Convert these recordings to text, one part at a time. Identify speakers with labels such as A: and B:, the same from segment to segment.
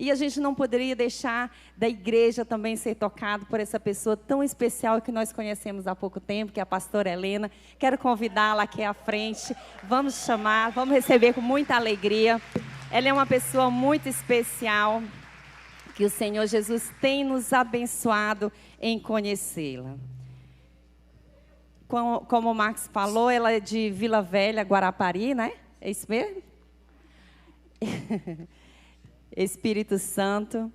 A: E a gente não poderia deixar da igreja também ser tocado por essa pessoa tão especial que nós conhecemos há pouco tempo, que é a pastora Helena. Quero convidá-la aqui à frente. Vamos chamar, vamos receber com muita alegria. Ela é uma pessoa muito especial, que o Senhor Jesus tem nos abençoado em conhecê-la. Como o Marcos falou, ela é de Vila Velha, Guarapari, né? É isso mesmo? Espírito Santo.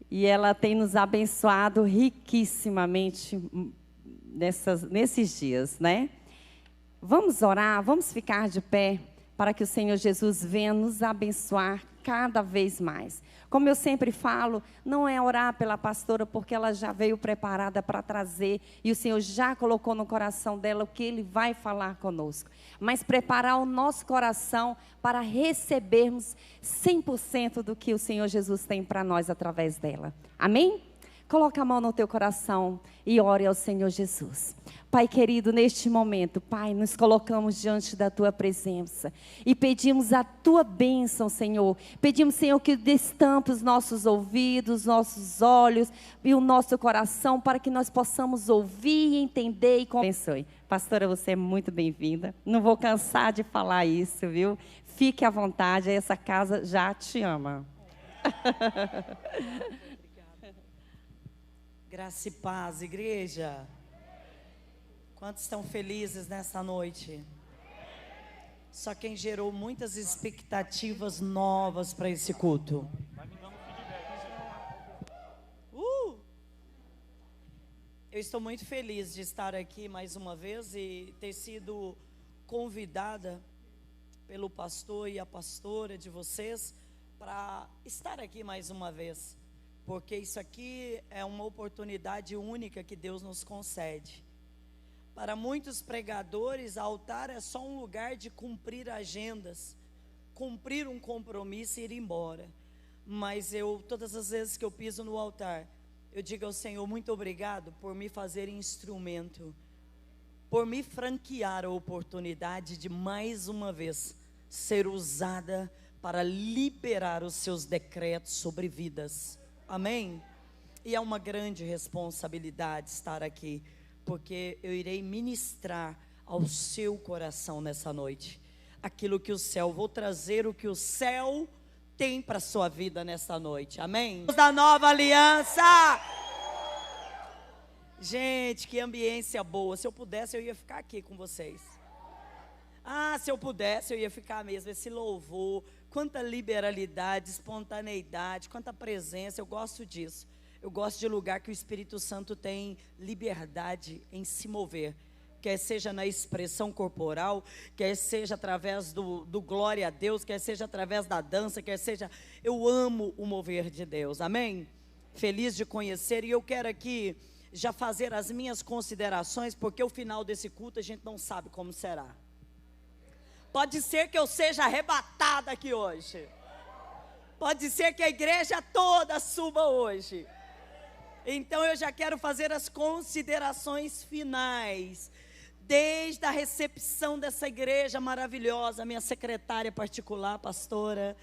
A: E ela tem nos abençoado riquissimamente nesses dias, né? Vamos orar, vamos ficar de pé para que o Senhor Jesus venha nos abençoar cada vez mais. Como eu sempre falo, não é orar pela pastora porque ela já veio preparada para trazer e o Senhor já colocou no coração dela o que Ele vai falar conosco. Mas preparar o nosso coração para recebermos 100% do que o Senhor Jesus tem para nós através dela. Amém? Coloca a mão no teu coração e ore ao Senhor Jesus. Pai querido, neste momento, Pai, nos colocamos diante da Tua presença e pedimos a Tua bênção, Senhor. Pedimos, Senhor, que destampe os nossos ouvidos, nossos olhos e o nosso coração para que nós possamos ouvir, entender e abençoe. Pastora, você é muito bem-vinda. Não vou cansar de falar isso, viu? Fique à vontade, essa casa já te ama.
B: Graça e paz, igreja. Quantos estão felizes nessa noite? Só quem gerou muitas expectativas novas para esse culto. Eu estou muito feliz de estar aqui mais uma vez e ter sido convidada pelo pastor e a pastora de vocês para estar aqui mais uma vez. Porque isso aqui é uma oportunidade única que Deus nos concede. Para muitos pregadores, altar é só um lugar de cumprir agendas, cumprir um compromisso e ir embora. Mas todas as vezes que eu piso no altar, eu digo ao Senhor, muito obrigado por me fazer instrumento, por me franquear a oportunidade de mais uma vez ser usada para liberar os seus decretos sobre vidas. Amém? E é uma grande responsabilidade estar aqui, porque eu irei ministrar ao seu coração nessa noite aquilo que vou trazer o que o céu tem para a sua vida nessa noite. Amém? Da nova aliança. Gente, que ambiência boa. Se eu pudesse, eu ia ficar aqui com vocês. Se eu pudesse, eu ia ficar mesmo. Esse louvor, quanta liberalidade, espontaneidade, quanta presença, eu gosto disso. Eu gosto de lugar que o Espírito Santo tem liberdade em se mover. Quer seja na expressão corporal, quer seja através do glória a Deus, quer seja através da dança, quer seja... Eu amo o mover de Deus, amém? Feliz de conhecer, e eu quero aqui já fazer as minhas considerações, porque o final desse culto a gente não sabe como será. Pode ser que eu seja arrebatada aqui hoje. Pode ser que a igreja toda suba hoje. Então eu já quero fazer as considerações finais. Desde a recepção dessa igreja maravilhosa, minha secretária particular, pastora.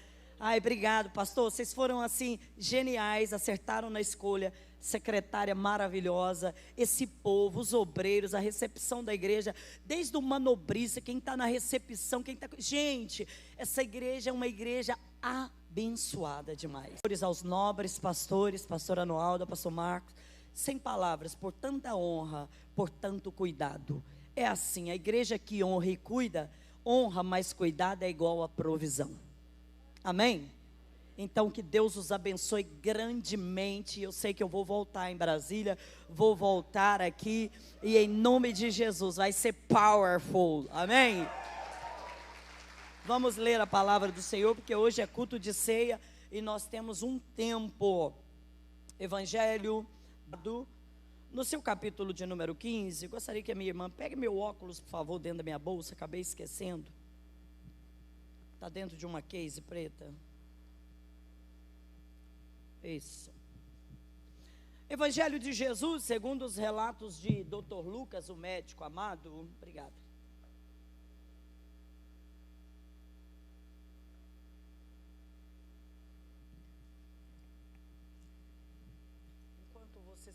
B: Obrigado, pastor. Vocês foram assim geniais, acertaram na escolha. Secretária maravilhosa, esse povo, os obreiros, a recepção da igreja, desde o manobrista, quem está na recepção, gente, essa igreja é uma igreja abençoada demais. Aos nobres pastores, pastor Anualda, pastor Marcos, sem palavras, por tanta honra, por tanto cuidado. É assim, a igreja que honra e cuida, honra mais cuidado é igual a provisão. Amém? Então que Deus os abençoe grandemente. Eu sei que eu vou voltar em Brasília, vou voltar aqui, e em nome de Jesus vai ser powerful, amém? Vamos ler a palavra do Senhor, porque hoje é culto de ceia e nós temos um tempo. Evangelho no seu capítulo de número 15, gostaria que a minha irmã pegue meu óculos, por favor, dentro da minha bolsa, acabei esquecendo. Está dentro de uma case preta. Isso. Evangelho de Jesus, segundo os relatos de Dr. Lucas, o médico amado. Obrigado.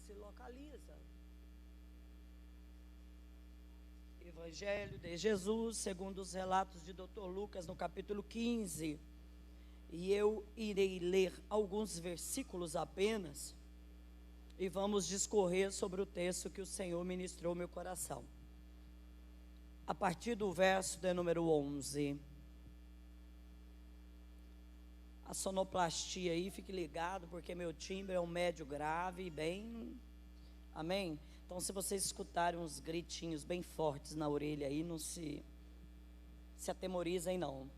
B: se localiza. Evangelho de Jesus, segundo os relatos de Dr. Lucas, no capítulo 15. E eu irei ler alguns versículos apenas, e vamos discorrer sobre o texto que o Senhor ministrou ao meu coração. A partir do verso de número 11. A sonoplastia aí, fique ligado, porque meu timbre é um médio grave, bem... Amém? Então, se vocês escutarem uns gritinhos bem fortes na orelha aí, não se atemorizem não.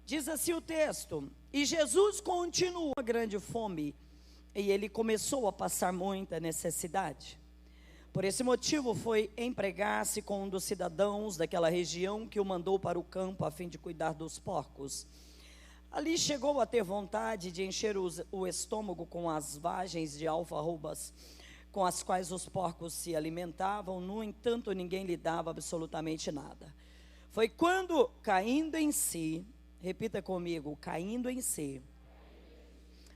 B: Diz assim o texto: e Jesus continuou a grande fome, e ele começou a passar muita necessidade. Por esse motivo foi empregar-se com um dos cidadãos daquela região, que o mandou para o campo a fim de cuidar dos porcos. Ali chegou a ter vontade de encher o estômago com as vagens de alfarrobas, com as quais os porcos se alimentavam. No entanto, ninguém lhe dava absolutamente nada. Foi quando, caindo em si, repita comigo, caindo em si,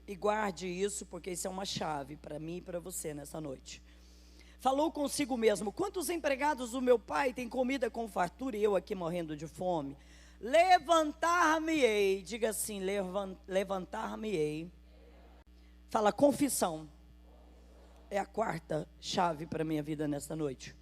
B: e guarde isso, porque isso é uma chave para mim e para você nessa noite. Falou consigo mesmo: quantos empregados do meu pai têm comida com fartura e eu aqui morrendo de fome? Levantar-me-ei, diga assim, levantar-me-ei. Fala, confissão. É a quarta chave para a minha vida nesta noite.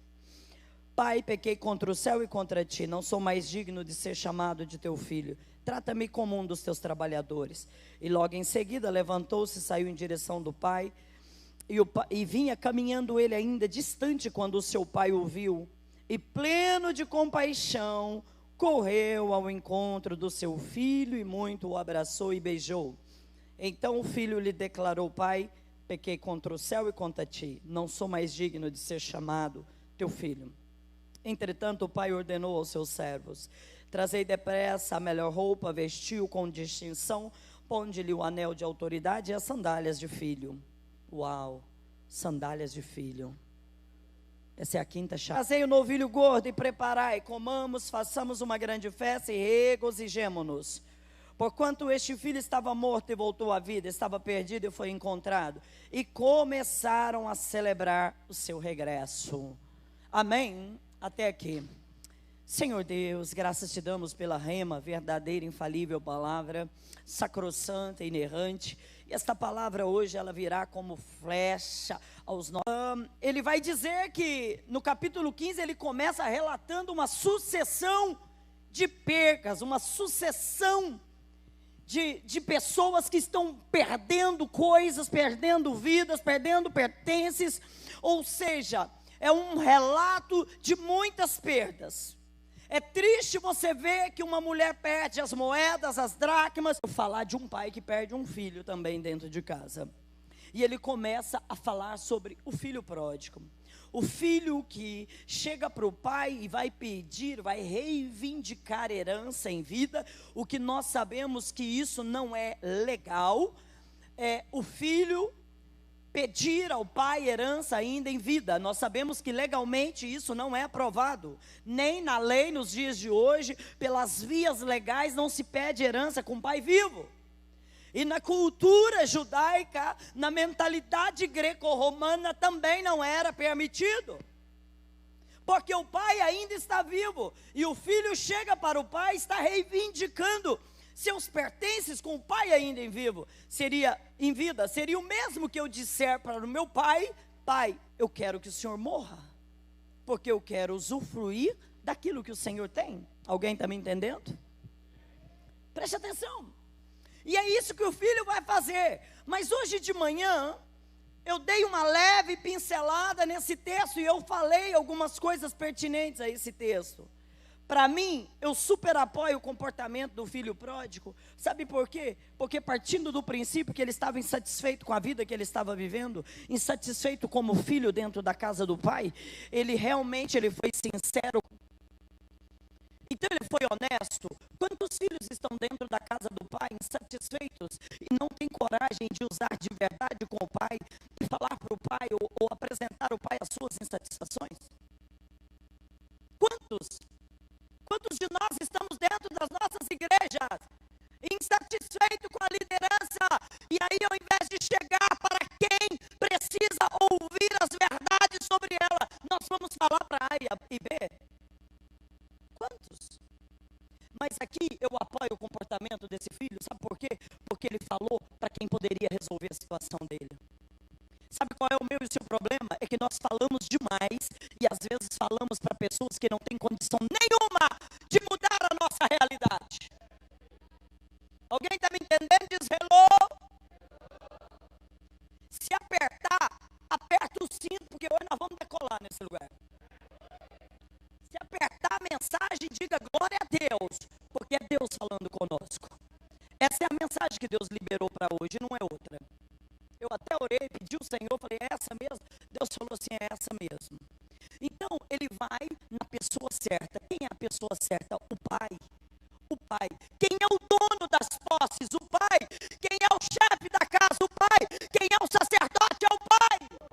B: Pai, pequei contra o céu e contra ti, não sou mais digno de ser chamado de teu filho. Trata-me como um dos teus trabalhadores. E logo em seguida levantou-se e saiu em direção do pai. E vinha caminhando ele ainda distante, quando o seu pai o viu. E pleno de compaixão, correu ao encontro do seu filho e muito o abraçou e beijou. Então o filho lhe declarou: pai, pequei contra o céu e contra ti, não sou mais digno de ser chamado teu filho. Entretanto o pai ordenou aos seus servos: trazei depressa a melhor roupa, vestiu com distinção, ponde-lhe o anel de autoridade e as sandálias de filho. Uau, sandálias de filho. Essa é a quinta chave. Trazei o novilho gordo e preparai, comamos, façamos uma grande festa e regozijemo-nos. Porquanto este filho estava morto e voltou à vida, estava perdido e foi encontrado. E começaram a celebrar o seu regresso. Amém? Até aqui. Senhor Deus, graças te damos pela rema, verdadeira, infalível palavra, sacrossanta, inerrante. E esta palavra hoje, ela virá como flecha aos nossos. Ele vai dizer que no capítulo 15, ele começa relatando uma sucessão de percas, uma sucessão de pessoas que estão perdendo coisas, perdendo vidas, perdendo pertences. Ou seja, é um relato de muitas perdas. É triste você ver que uma mulher perde as moedas, as dracmas. Vou falar de um pai que perde um filho também dentro de casa. E ele começa a falar sobre o filho pródigo. O filho que chega para o pai e vai pedir, vai reivindicar herança em vida. O que nós sabemos que isso não é legal. É o filho pedir ao pai herança ainda em vida. Nós sabemos que legalmente isso não é aprovado. Nem na lei nos dias de hoje, pelas vias legais, não se pede herança com o pai vivo. E na cultura judaica, na mentalidade greco-romana, também não era permitido. Porque o pai ainda está vivo. E o filho chega para o pai e está reivindicando seus pertences com o pai ainda em vida. Seria o mesmo que eu disser para o meu pai: pai, eu quero que o senhor morra, porque eu quero usufruir daquilo que o senhor tem. Alguém está me entendendo? Preste atenção. E é isso que o filho vai fazer. Mas hoje de manhã, eu dei uma leve pincelada nesse texto e eu falei algumas coisas pertinentes a esse texto. Para mim, eu super apoio o comportamento do filho pródigo. Sabe por quê? Porque partindo do princípio que ele estava insatisfeito com a vida que ele estava vivendo, insatisfeito como filho dentro da casa do pai, ele foi sincero. Então ele foi honesto. Quantos filhos estão dentro da casa do pai insatisfeitos e não têm coragem de usar de verdade com o pai e falar para o pai ou apresentar ao pai as suas insatisfações? Quantos de nós estamos dentro das nossas igrejas insatisfeitos com a liderança, e aí ao invés de chegar para quem precisa Mas aqui eu apoio o comportamento desse filho, sabe por quê? Porque ele falou para quem poderia resolver a situação dele. Sabe qual é o meu e o seu problema? É que nós falamos demais e às vezes falamos para pessoas que não têm condição nenhuma de mudar a nossa realidade. Alguém está me entendendo? Diz hello. Se apertar, aperta o cinto, porque hoje nós vamos decolar nesse lugar. Se apertar a mensagem, diga glória a Deus, porque é Deus falando conosco. Essa é a mensagem que Deus liberou para hoje, não é outra. Eu até orei, pedi ao Senhor, falei, é essa mesmo? Deus falou assim, é essa mesmo. Então, ele vai na pessoa certa. Quem é a pessoa certa? O pai. O pai. Quem é o dono das posses? O pai. Quem é o chefe da casa? O pai. Quem é o sacerdote? É o pai.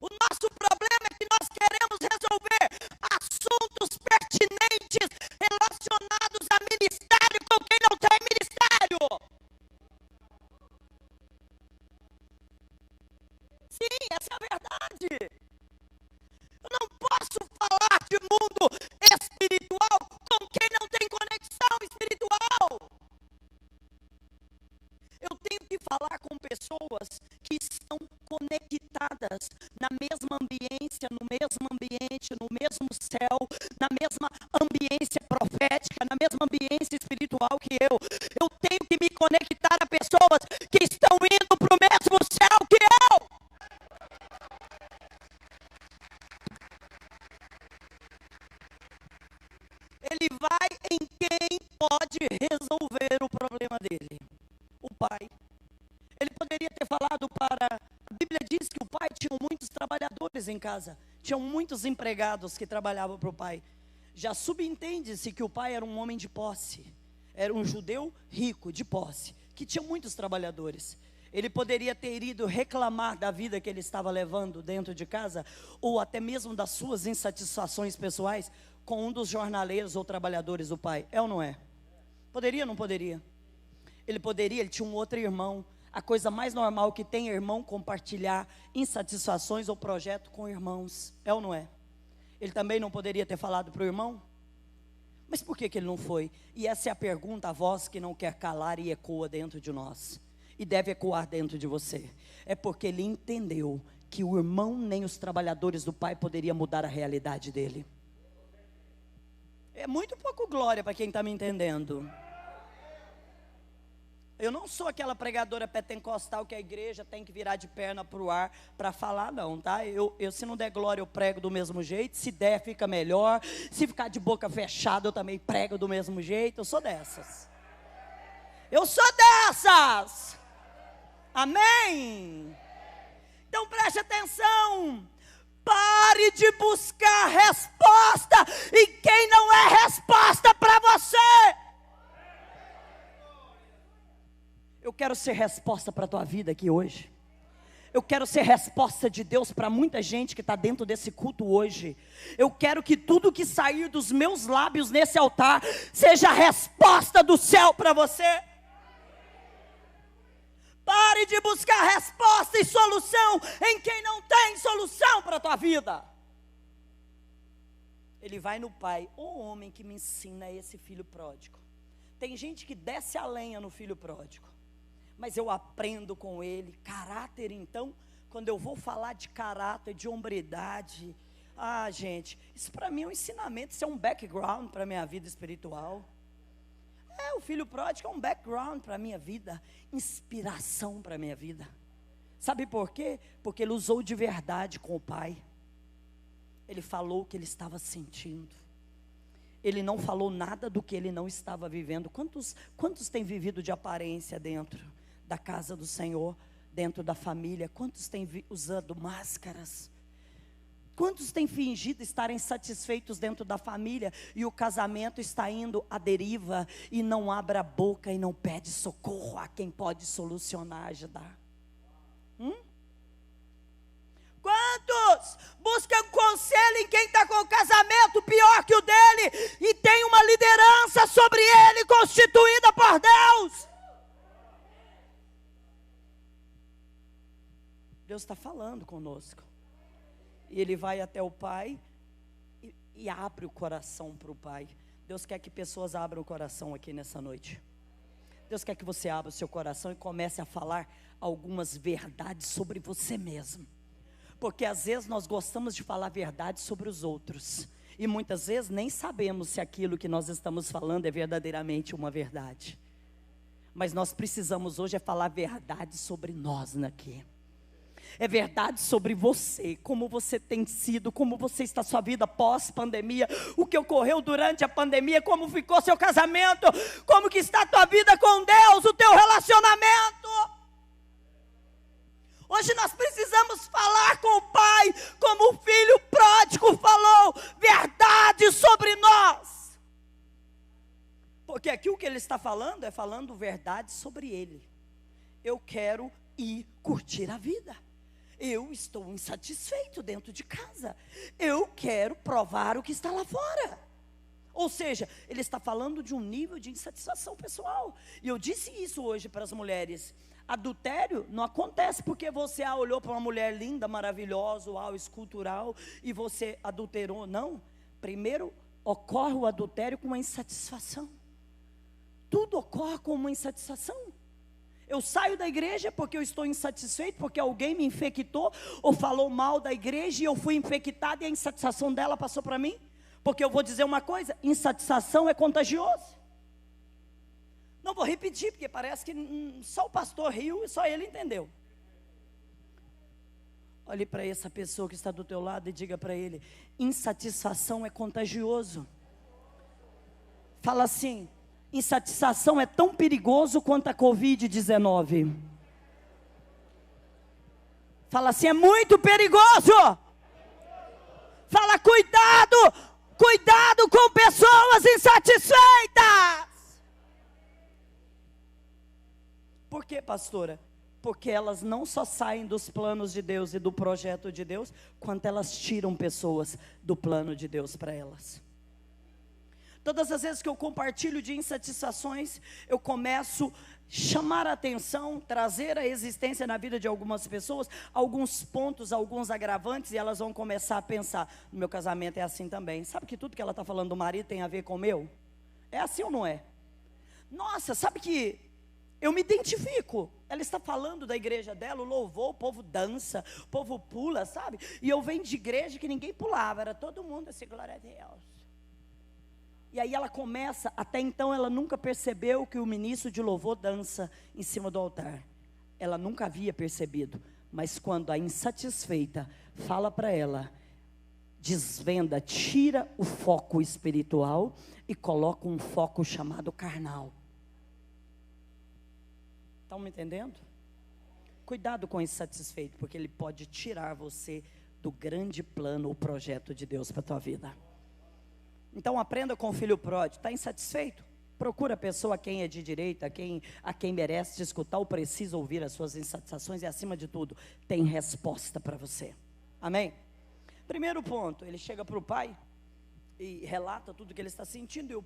B: O nosso problema é que nós queremos resolver assuntos pertinentes relacionados a ministério com quem não tem ministério. Sim, essa é a verdade. Eu não posso falar de mundo espiritual com quem não tem conexão espiritual. Eu tenho que falar com pessoas que estão conectadas na mesma ambiência, no mesmo ambiente, no mesmo céu, na mesma ambiência profética, na mesma ambiência espiritual que eu. Eu tenho que me conectar a pessoas que estão indo para o mesmo céu que eu. Ele vai em quem pode resolver o problema dele. O pai. Ele poderia ter falado para... A Bíblia diz que o pai tinha muitos trabalhadores em casa. Tinham muitos empregados que trabalhavam para o pai. Já subentende-se que o pai era um homem de posse. Era um judeu rico, de posse, que tinha muitos trabalhadores. Ele poderia ter ido reclamar da vida que ele estava levando dentro de casa, ou até mesmo das suas insatisfações pessoais, com um dos jornaleiros ou trabalhadores do pai. É ou não é? Poderia ou não poderia? Ele tinha um outro irmão. A coisa mais normal que tem é irmão compartilhar insatisfações ou projeto com irmãos. É ou não é? Ele também não poderia ter falado para o irmão? Mas por que ele não foi? E essa é a pergunta, a voz que não quer calar e ecoa dentro de nós. E deve ecoar dentro de você. É porque ele entendeu que o irmão nem os trabalhadores do pai poderiam mudar a realidade dele. É muito pouco glória para quem está me entendendo. Eu não sou aquela pregadora pentecostal que a igreja tem que virar de perna para o ar para falar, não, tá? Eu, se não der glória, eu prego do mesmo jeito. Se der, fica melhor. Se ficar de boca fechada, eu também prego do mesmo jeito. Eu sou dessas. Eu sou dessas. Amém? Então preste atenção. Pare de buscar resposta em quem não é resposta para você. Eu quero ser resposta para a tua vida aqui hoje. Eu quero ser resposta de Deus para muita gente que está dentro desse culto hoje. Eu quero que tudo que sair dos meus lábios nesse altar seja resposta do céu para você. Pare de buscar resposta e solução em quem não tem solução para a tua vida. Ele vai no pai. O homem que me ensina é esse filho pródigo. Tem gente que desce a lenha no filho pródigo. Mas eu aprendo com ele. Caráter, então, quando eu vou falar de caráter, de hombridade. Ah, gente, isso para mim é um ensinamento, isso é um background para a minha vida espiritual. O filho pródigo é um background para a minha vida, inspiração para a minha vida. Sabe por quê? Porque ele usou de verdade com o pai. Ele falou o que ele estava sentindo. Ele não falou nada do que ele não estava vivendo. Quantos têm vivido de aparência dentro da casa do Senhor, dentro da família? Quantos têm usado máscaras? Quantos têm fingido estarem satisfeitos dentro da família e o casamento está indo à deriva e não abre a boca e não pede socorro a quem pode solucionar, ajudar? Quantos buscam conselho em quem está com o casamento pior que o dele e tem uma liderança sobre ele constituída por Deus? Deus está falando conosco. E ele vai até o pai e abre o coração para o Pai. Deus quer que pessoas abram o coração aqui nessa noite. Deus quer que você abra o seu coração e comece a falar algumas verdades sobre você mesmo. Porque às vezes nós gostamos de falar verdades sobre os outros. E muitas vezes nem sabemos se aquilo que nós estamos falando é verdadeiramente uma verdade. Mas nós precisamos hoje falar verdade sobre nós aqui. É verdade sobre você, como você tem sido, como você está sua vida pós-pandemia, o que ocorreu durante a pandemia, como ficou seu casamento, como que está a tua vida com Deus, o teu relacionamento. Hoje nós precisamos falar com o Pai, como o filho pródigo falou, verdade sobre nós. Porque aqui o que ele está falando é falando verdade sobre ele. Eu quero ir curtir a vida. Eu estou insatisfeito dentro de casa. Eu quero provar o que está lá fora. Ou seja, ele está falando de um nível de insatisfação pessoal. E eu disse isso hoje para as mulheres. Adultério não acontece porque você olhou para uma mulher linda, maravilhosa, escultural, e você adulterou. Não. Primeiro ocorre o adultério com uma insatisfação. Tudo ocorre com uma insatisfação. Eu saio da igreja porque eu estou insatisfeito, porque alguém me infectou ou falou mal da igreja e eu fui infectado e a insatisfação dela passou para mim. Porque eu vou dizer uma coisa, insatisfação é contagioso. Não vou repetir, porque parece que só o pastor riu e só ele entendeu. Olhe para essa pessoa que está do teu lado e diga para ele, insatisfação é contagioso. Fala assim, insatisfação é tão perigoso quanto a Covid-19. Fala assim, é muito perigoso. Fala, cuidado, cuidado com pessoas insatisfeitas. Por quê, pastora? Porque elas não só saem dos planos de Deus e do projeto de Deus, quanto elas tiram pessoas do plano de Deus para elas. Todas as vezes que eu compartilho de insatisfações, eu começo a chamar a atenção, trazer a existência na vida de algumas pessoas, alguns pontos, alguns agravantes, e elas vão começar a pensar, no meu casamento é assim também. Sabe que tudo que ela está falando do marido tem a ver com o meu? É assim ou não é? Nossa, sabe que eu me identifico. Ela está falando da igreja dela, o louvor, o povo dança, o povo pula, sabe? E eu venho de igreja que ninguém pulava, era todo mundo assim, glória a Deus. E aí ela começa, até então ela nunca percebeu que o ministro de louvor dança em cima do altar. Ela nunca havia percebido. Mas quando a insatisfeita fala para ela, desvenda, tira o foco espiritual e coloca um foco chamado carnal. Estão me entendendo? Cuidado com o insatisfeito, porque ele pode tirar você do grande plano, o projeto de Deus para a tua vida. Então aprenda com o filho pródigo. Está insatisfeito? Procura a pessoa a quem é de direita, a quem merece te escutar ou precisa ouvir as suas insatisfações. E acima de tudo, tem resposta para você. Amém? Primeiro ponto, ele chega para o pai e relata tudo que ele está sentindo. E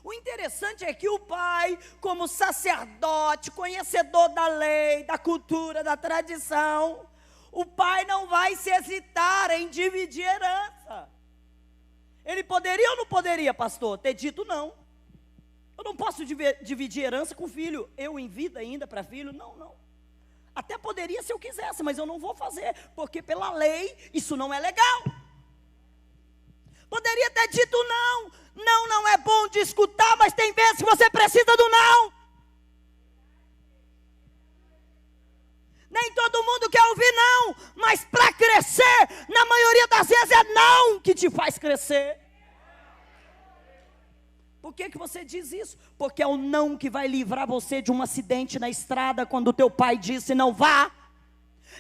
B: o interessante é que o pai, como sacerdote, conhecedor da lei, da cultura, da tradição, o pai não vai se hesitar em dividir herança. Ele poderia ou não poderia, pastor, ter dito não? Eu não posso dividir herança com filho. Eu em vida ainda para filho? Não. Até poderia se eu quisesse, mas eu não vou fazer, porque pela lei isso não é legal. Poderia ter dito não. Não é bom de escutar, mas tem vezes que você precisa do não. Nem todo mundo quer ouvir não, mas para crescer, na maioria das vezes é não que te faz crescer. Por que você diz isso? Porque é o não que vai livrar você de um acidente na estrada quando o teu pai disse não vá.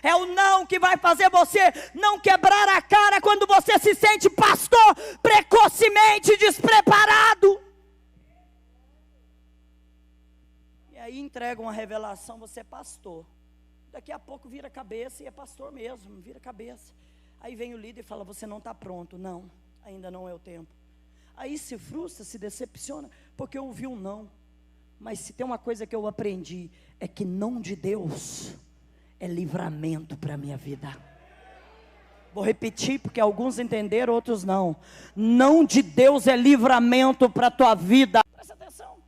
B: É o não que vai fazer você não quebrar a cara quando você se sente pastor precocemente despreparado. E aí entrega uma revelação, você é pastor. Daqui a pouco vira cabeça e é pastor mesmo, vira cabeça. Aí vem o líder e fala, você não está pronto. Não, ainda não é o tempo. Aí se frustra, se decepciona, porque ouviu um não. Mas se tem uma coisa que eu aprendi, é que não de Deus é livramento para a minha vida. Vou repetir porque alguns entenderam, outros não. Não de Deus é livramento para a tua vida. Presta atenção.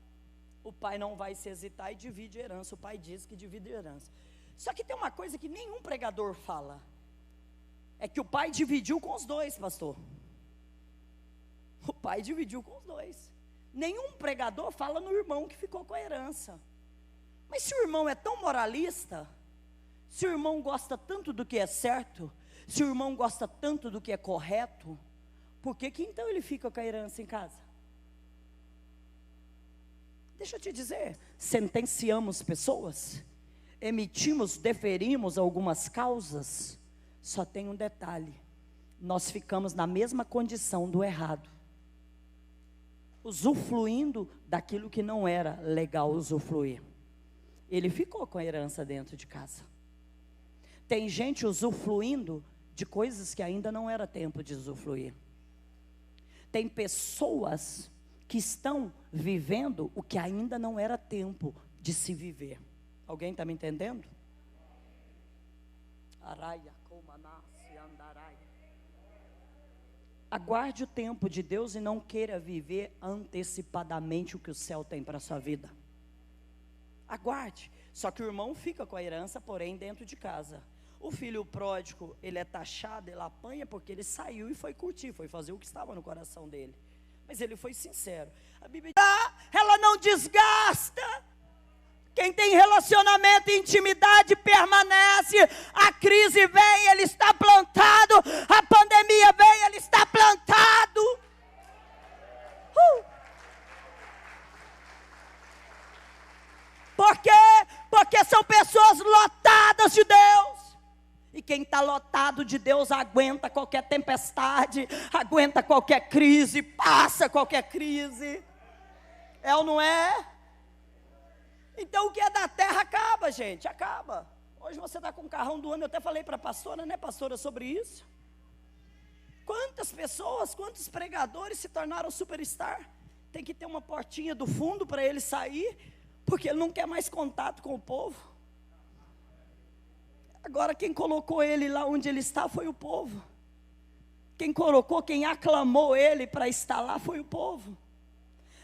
B: O pai não vai se hesitar e divide herança. O pai diz que divide herança. Só que tem uma coisa que nenhum pregador fala. É que o pai dividiu com os dois, pastor. O pai dividiu com os dois. Nenhum pregador fala no irmão que ficou com a herança. Mas se o irmão é tão moralista, se o irmão gosta tanto do que é certo, se o irmão gosta tanto do que é correto, por que então ele fica com a herança em casa? Deixa eu te dizer, sentenciamos pessoas, emitimos, deferimos algumas causas, só tem um detalhe, nós ficamos na mesma condição do errado, usufruindo daquilo que não era legal usufruir. Ele ficou com a herança dentro de casa. Tem gente usufruindo de coisas que ainda não era tempo de usufruir. Tem pessoas que estão vivendo o que ainda não era tempo de se viver. Alguém está me entendendo? Aguarde o tempo de Deus e não queira viver antecipadamente o que o céu tem para a sua vida. Aguarde. Só que o irmão fica com a herança, porém dentro de casa. O filho pródigo, ele é taxado, ele apanha porque ele saiu e foi curtir, foi fazer o que estava no coração dele. Mas ele foi sincero. A Bíblia diz, ela não desgasta. Quem tem relacionamento e intimidade permanece. A crise vem, ele está plantado. A pandemia vem, ele está plantado. Por quê? Porque são pessoas lotadas de Deus. E quem está lotado de Deus aguenta qualquer tempestade, aguenta qualquer crise, passa qualquer crise. É ou não é? Então o que é da terra acaba, gente, acaba. Hoje você está com um carrão do ano, eu até falei para a pastora, né, pastora, sobre isso. Quantas pessoas, quantos pregadores se tornaram superstar? Tem que ter uma portinha do fundo para ele sair, porque ele não quer mais contato com o povo. Agora quem colocou ele lá onde ele está foi o povo. Quem colocou, quem aclamou ele para estar lá foi o povo.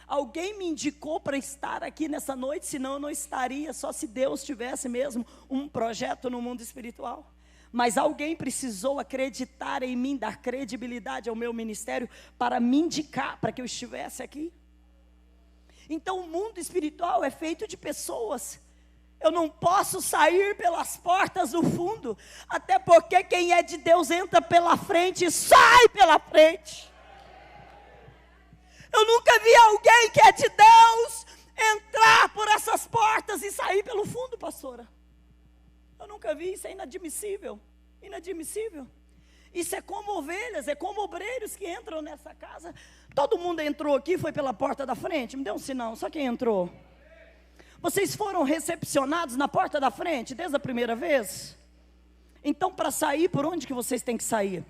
B: Alguém me indicou para estar aqui nessa noite, senão eu não estaria, só se Deus tivesse mesmo um projeto no mundo espiritual. Mas alguém precisou acreditar em mim, dar credibilidade ao meu ministério, para me indicar, para que eu estivesse aqui. Então o mundo espiritual é feito de pessoas. Eu não posso sair pelas portas do fundo, até porque quem é de Deus entra pela frente e sai pela frente. Eu nunca vi alguém que é de Deus entrar por essas portas e sair pelo fundo, pastora. Eu nunca vi, isso é inadmissível, inadmissível. Isso é como ovelhas, é como obreiros que entram nessa casa. Todo mundo entrou aqui, foi pela porta da frente, me dê um sinal, só quem entrou. Vocês foram recepcionados na porta da frente, desde a primeira vez? Então para sair, por onde que vocês têm que sair?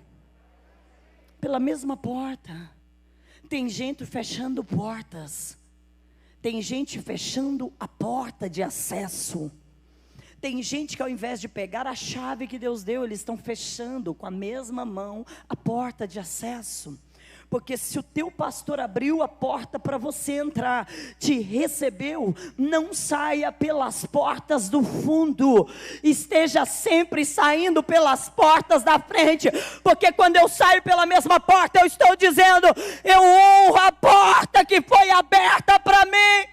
B: Pela mesma porta. Tem gente fechando portas. Tem gente fechando a porta de acesso. Tem gente que ao invés de pegar a chave que Deus deu, eles estão fechando com a mesma mão a porta de acesso. Porque se o teu pastor abriu a porta para você entrar, te recebeu, não saia pelas portas do fundo, esteja sempre saindo pelas portas da frente, porque quando eu saio pela mesma porta, eu estou dizendo, eu honro a porta que foi aberta para mim.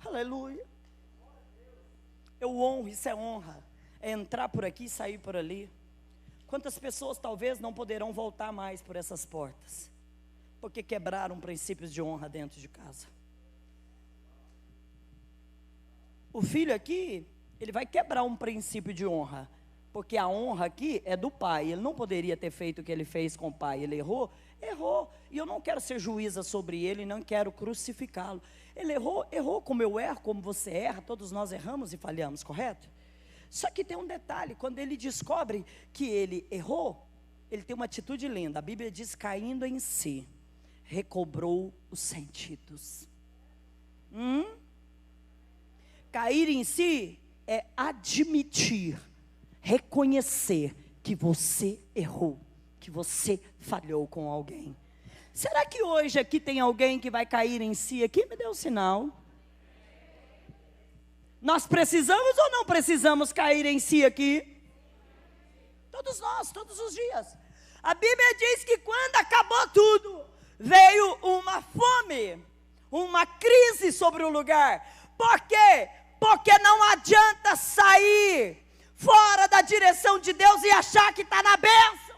B: Aleluia. Eu honro, isso é honra, é entrar por aqui e sair por ali. Quantas pessoas talvez não poderão voltar mais por essas portas, porque quebraram princípios de honra dentro de casa. O filho aqui, ele vai quebrar um princípio de honra, porque a honra aqui é do pai. Ele não poderia ter feito o que ele fez com o pai. Ele errou, e eu não quero ser juíza sobre ele, não quero crucificá-lo. Ele errou como eu erro, como você erra, todos nós erramos e falhamos, correto? Só que tem um detalhe, quando ele descobre que ele errou, ele tem uma atitude linda. A Bíblia diz, caindo em si, recobrou os sentidos. Cair em si é admitir reconhecer que você errou, que você falhou com alguém. Será que hoje aqui tem alguém que vai cair em si aqui? Me dê um sinal. Nós precisamos ou não precisamos cair em si aqui? Todos nós, todos os dias. A Bíblia diz que quando acabou tudo, veio uma fome, uma crise sobre o lugar. Por quê? Porque não adianta sair fora da direção de Deus e achar que está na bênção.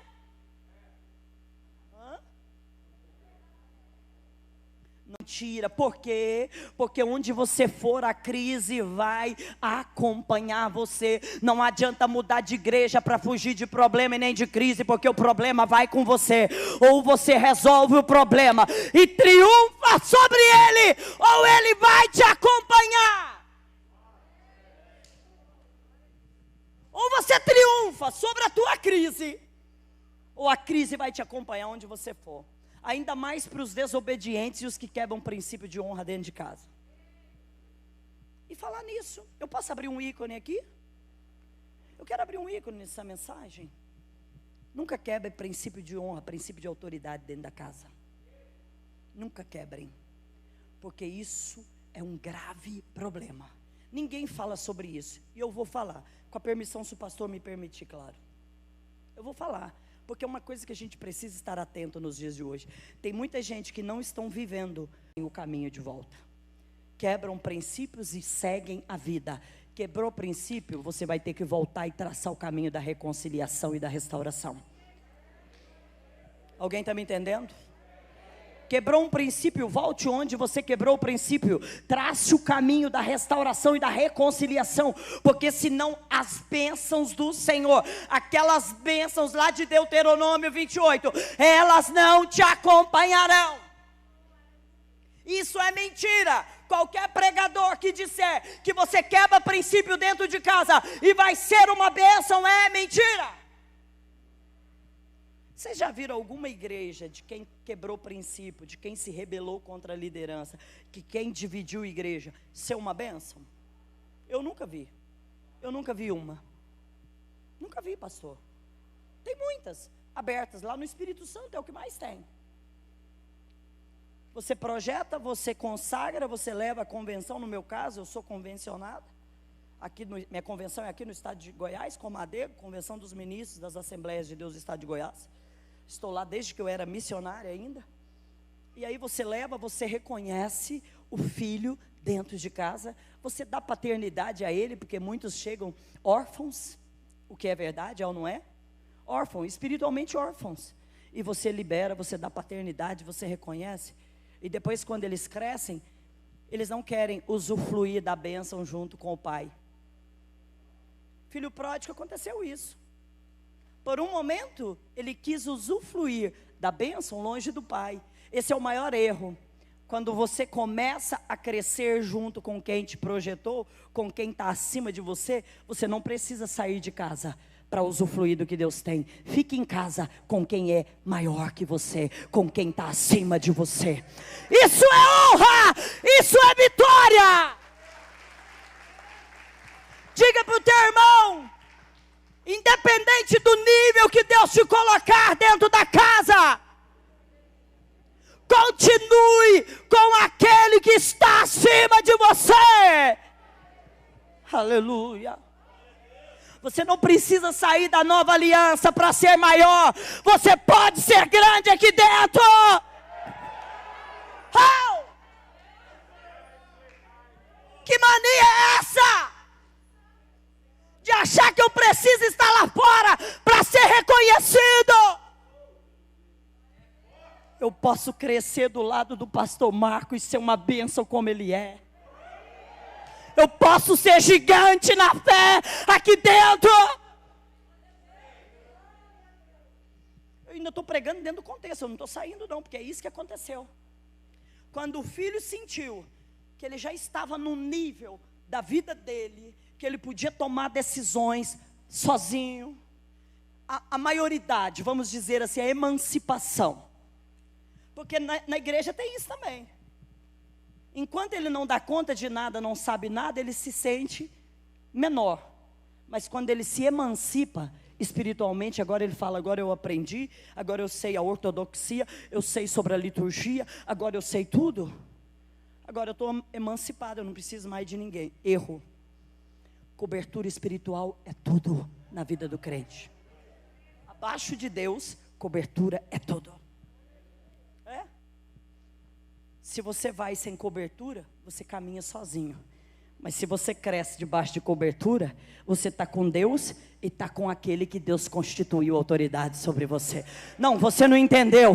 B: Mentira, por quê? Porque onde você for, a crise vai acompanhar você. Não adianta mudar de igreja para fugir de problema e nem de crise, porque o problema vai com você. Ou você resolve o problema e triunfa sobre ele, ou ele vai te acompanhar. Ou você triunfa sobre a tua crise, ou a crise vai te acompanhar onde você for. Ainda mais para os desobedientes e os que quebram o princípio de honra dentro de casa. E falar nisso, eu posso abrir um ícone aqui? Eu quero abrir um ícone nessa mensagem. Nunca quebre princípio de honra, princípio de autoridade dentro da casa. Nunca quebrem, porque isso é um grave problema. Ninguém fala sobre isso, e eu vou falar, com a permissão, se o pastor me permitir, claro. Eu vou falar. Porque é uma coisa que a gente precisa estar atento nos dias de hoje. Tem muita gente que não estão vivendo o caminho de volta. Quebram princípios e seguem a vida. Quebrou o princípio, você vai ter que voltar e traçar o caminho da reconciliação e da restauração. Alguém está me entendendo? Quebrou um princípio, volte onde você quebrou o princípio. Trace o caminho da restauração e da reconciliação. Porque senão as bênçãos do Senhor, aquelas bênçãos lá de Deuteronômio 28, elas não te acompanharão. Isso é mentira. Qualquer pregador que disser que você quebra princípio dentro de casa e vai ser uma bênção, é mentira. Vocês já viram alguma igreja de quem quebrou princípio, de quem se rebelou contra a liderança, que quem dividiu a igreja, ser uma bênção? Eu nunca vi. Eu nunca vi uma. Nunca vi, pastor. Tem muitas abertas lá no Espírito Santo, é o que mais tem. Você projeta, você consagra, você leva a convenção. No meu caso, eu sou convencionada. Minha convenção é aqui no estado de Goiás, Comadego, convenção dos ministros das Assembleias de Deus do estado de Goiás. Estou lá desde que eu era missionária ainda. E aí você leva, você reconhece o filho dentro de casa. Você dá paternidade a ele, porque muitos chegam órfãos. O que é verdade, é ou não é? Órfãos, espiritualmente órfãos. E você libera, você dá paternidade, você reconhece. E depois quando eles crescem, eles não querem usufruir da bênção junto com o pai. Filho pródigo, aconteceu isso. Por um momento, ele quis usufruir da bênção longe do pai. Esse é o maior erro. Quando você começa a crescer junto com quem te projetou, com quem está acima de você, você não precisa sair de casa para usufruir do que Deus tem. Fique em casa com quem é maior que você, com quem está acima de você. Isso é honra! Isso é vitória! Diga para o teu irmão, independente do nível que Deus te colocar dentro da casa, continue com aquele que está acima de você. Aleluia. Você não precisa sair da nova aliança para ser maior. Você pode ser grande aqui dentro. Oh! Que mania é essa? De achar que eu preciso estar lá fora para ser reconhecido. Eu posso crescer do lado do pastor Marco e ser uma bênção como ele é. Eu posso ser gigante na fé aqui dentro. Eu ainda estou pregando dentro do contexto, eu não estou saindo não, porque é isso que aconteceu. Quando o filho sentiu que ele já estava no nível da vida dele, que ele podia tomar decisões sozinho, a maioridade, vamos dizer assim, a emancipação. Porque na igreja tem isso também. Enquanto ele não dá conta de nada, não sabe nada, ele se sente menor. Mas quando ele se emancipa espiritualmente, agora ele fala, agora eu aprendi, agora eu sei a ortodoxia, eu sei sobre a liturgia, agora eu sei tudo. Agora eu estou emancipado, eu não preciso mais de ninguém. Erro. Cobertura espiritual é tudo na vida do crente. Abaixo de Deus, cobertura é tudo. É? Se você vai sem cobertura, você caminha sozinho. Mas se você cresce debaixo de cobertura, você está com Deus e está com aquele que Deus constituiu autoridade sobre você. Não, você não entendeu.